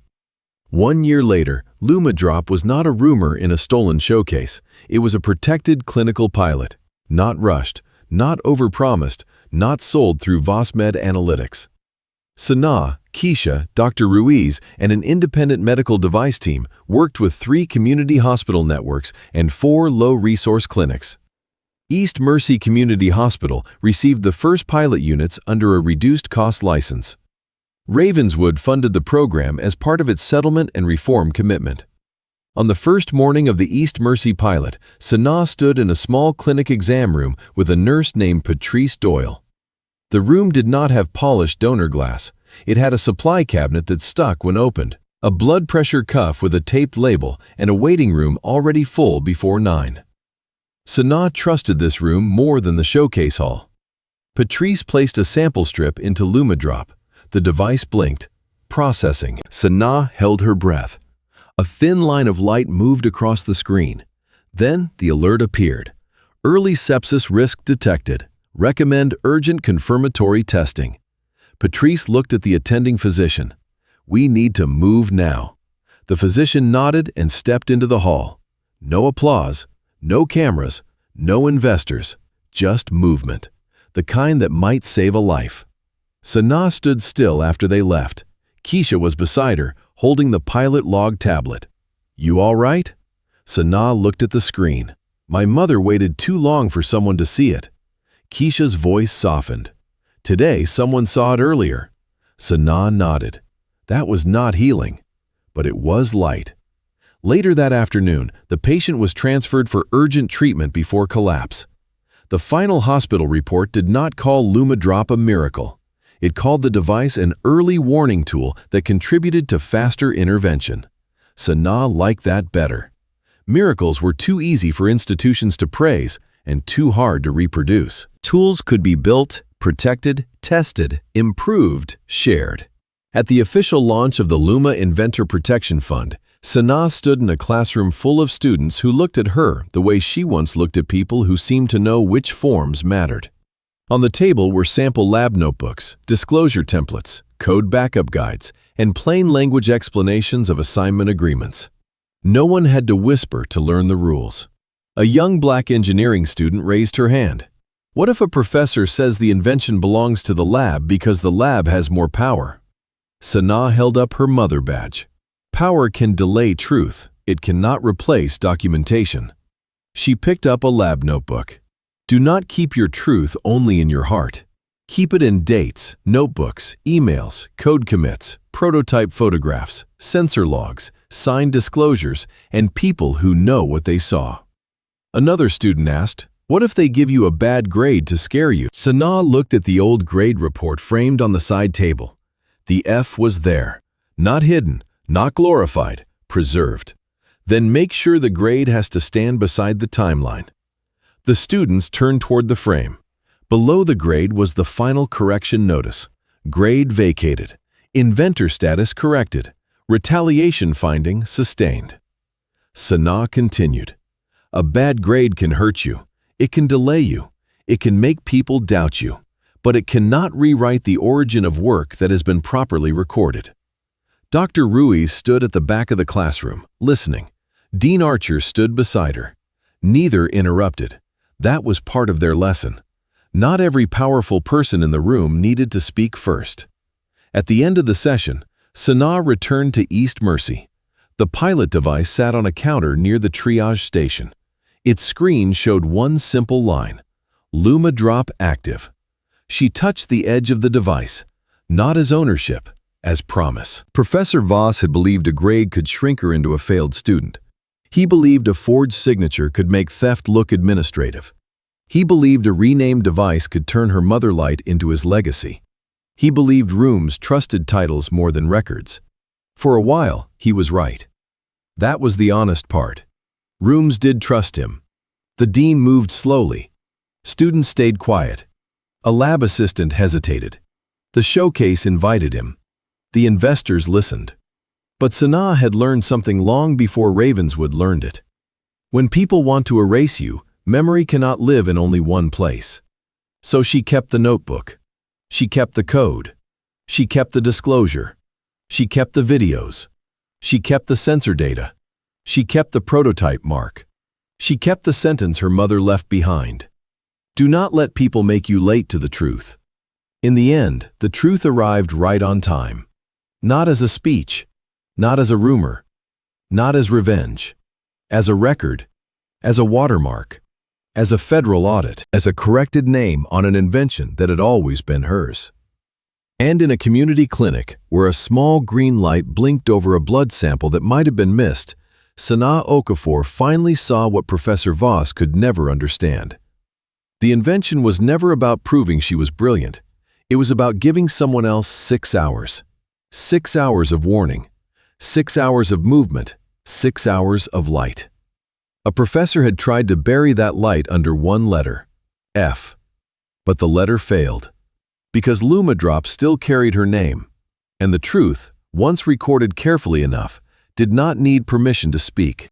1 year later, Lumadrop was not a rumor in a stolen showcase. It was a protected clinical pilot. Not rushed, not overpromised, not sold through VossMed Analytics. Sana, Keisha, Dr. Ruiz, and an independent medical device team worked with 3 community hospital networks and 4 low-resource clinics. East Mercy Community Hospital received the first pilot units under a reduced-cost license. Ravenswood funded the program as part of its settlement and reform commitment. On the first morning of the East Mercy pilot, Sanaa stood in a small clinic exam room with a nurse named Patrice Doyle. The room did not have polished donor glass. It had a supply cabinet that stuck when opened, a blood pressure cuff with a taped label, and a waiting room already full before 9. Sanaa trusted this room more than the showcase hall. Patrice placed a sample strip into LumaDrop. The device blinked. Processing. Sanaa held her breath. A thin line of light moved across the screen. Then the alert appeared. Early sepsis risk detected. Recommend urgent confirmatory testing. Patrice looked at the attending physician. We need to move now. The physician nodded and stepped into the hall. No applause, no cameras, no investors, just movement. The kind that might save a life. Sanaa stood still after they left. Keisha was beside her, holding the pilot log tablet. You all right? Sanaa looked at the screen. My mother waited too long for someone to see it. Keisha's voice softened. Today, someone saw it earlier. Sanaa nodded. That was not healing, but it was light. Later that afternoon, the patient was transferred for urgent treatment before collapse. The final hospital report did not call LumaDrop a miracle. It called the device an early warning tool that contributed to faster intervention. Sanaa liked that better. Miracles were too easy for institutions to praise and too hard to reproduce. Tools could be built, protected, tested, improved, shared. At the official launch of the Luma Inventor Protection Fund, Sanaa stood in a classroom full of students who looked at her the way she once looked at people who seemed to know which forms mattered. On the table were sample lab notebooks, disclosure templates, code backup guides, and plain language explanations of assignment agreements. No one had to whisper to learn the rules. A young black engineering student raised her hand. What if a professor says the invention belongs to the lab because the lab has more power? Sanaa held up her mother badge. Power can delay truth. It cannot replace documentation. She picked up a lab notebook. Do not keep your truth only in your heart. Keep it in dates, notebooks, emails, code commits, prototype photographs, sensor logs, signed disclosures, and people who know what they saw. Another student asked, what if they give you a bad grade to scare you? Sanaa looked at the old grade report framed on the side table. The F was there, not hidden, not glorified, preserved. Then make sure the grade has to stand beside the timeline. The students turned toward the frame. Below the grade was the final correction notice. Grade vacated. Inventor status corrected. Retaliation finding sustained. Sanaa continued. A bad grade can hurt you. It can delay you. It can make people doubt you. But it cannot rewrite the origin of work that has been properly recorded. Dr. Ruiz stood at the back of the classroom, listening. Dean Archer stood beside her. Neither interrupted. That was part of their lesson. Not every powerful person in the room needed to speak first. At the end of the session, Sanaa returned to East Mercy. The pilot device sat on a counter near the triage station. Its screen showed one simple line, LumaDrop active. She touched the edge of the device, not as ownership, as promise. Professor Voss had believed a grade could shrink her into a failed student. He believed a forged signature could make theft look administrative. He believed a renamed device could turn her motherlight into his legacy. He believed rooms trusted titles more than records. For a while, he was right. That was the honest part. Rooms did trust him. The dean moved slowly. Students stayed quiet. A lab assistant hesitated. The showcase invited him. The investors listened. But Sanaa had learned something long before Ravenswood learned it. When people want to erase you, memory cannot live in only one place. So she kept the notebook. She kept the code. She kept the disclosure. She kept the videos. She kept the sensor data. She kept the prototype mark. She kept the sentence her mother left behind. Do not let people make you late to the truth. In the end, the truth arrived right on time. Not as a speech. Not as a rumor, not as revenge, as a record, as a watermark, as a federal audit, as a corrected name on an invention that had always been hers. And in a community clinic, where a small green light blinked over a blood sample that might have been missed, Sanaa Okafor finally saw what Professor Voss could never understand. The invention was never about proving she was brilliant. It was about giving someone else 6 hours. 6 hours of warning. 6 hours of movement. 6 hours of light. A professor had tried to bury that light under one letter, F. But the letter failed, because Luma Drop still carried her name, and the truth, once recorded carefully enough, did not need permission to speak.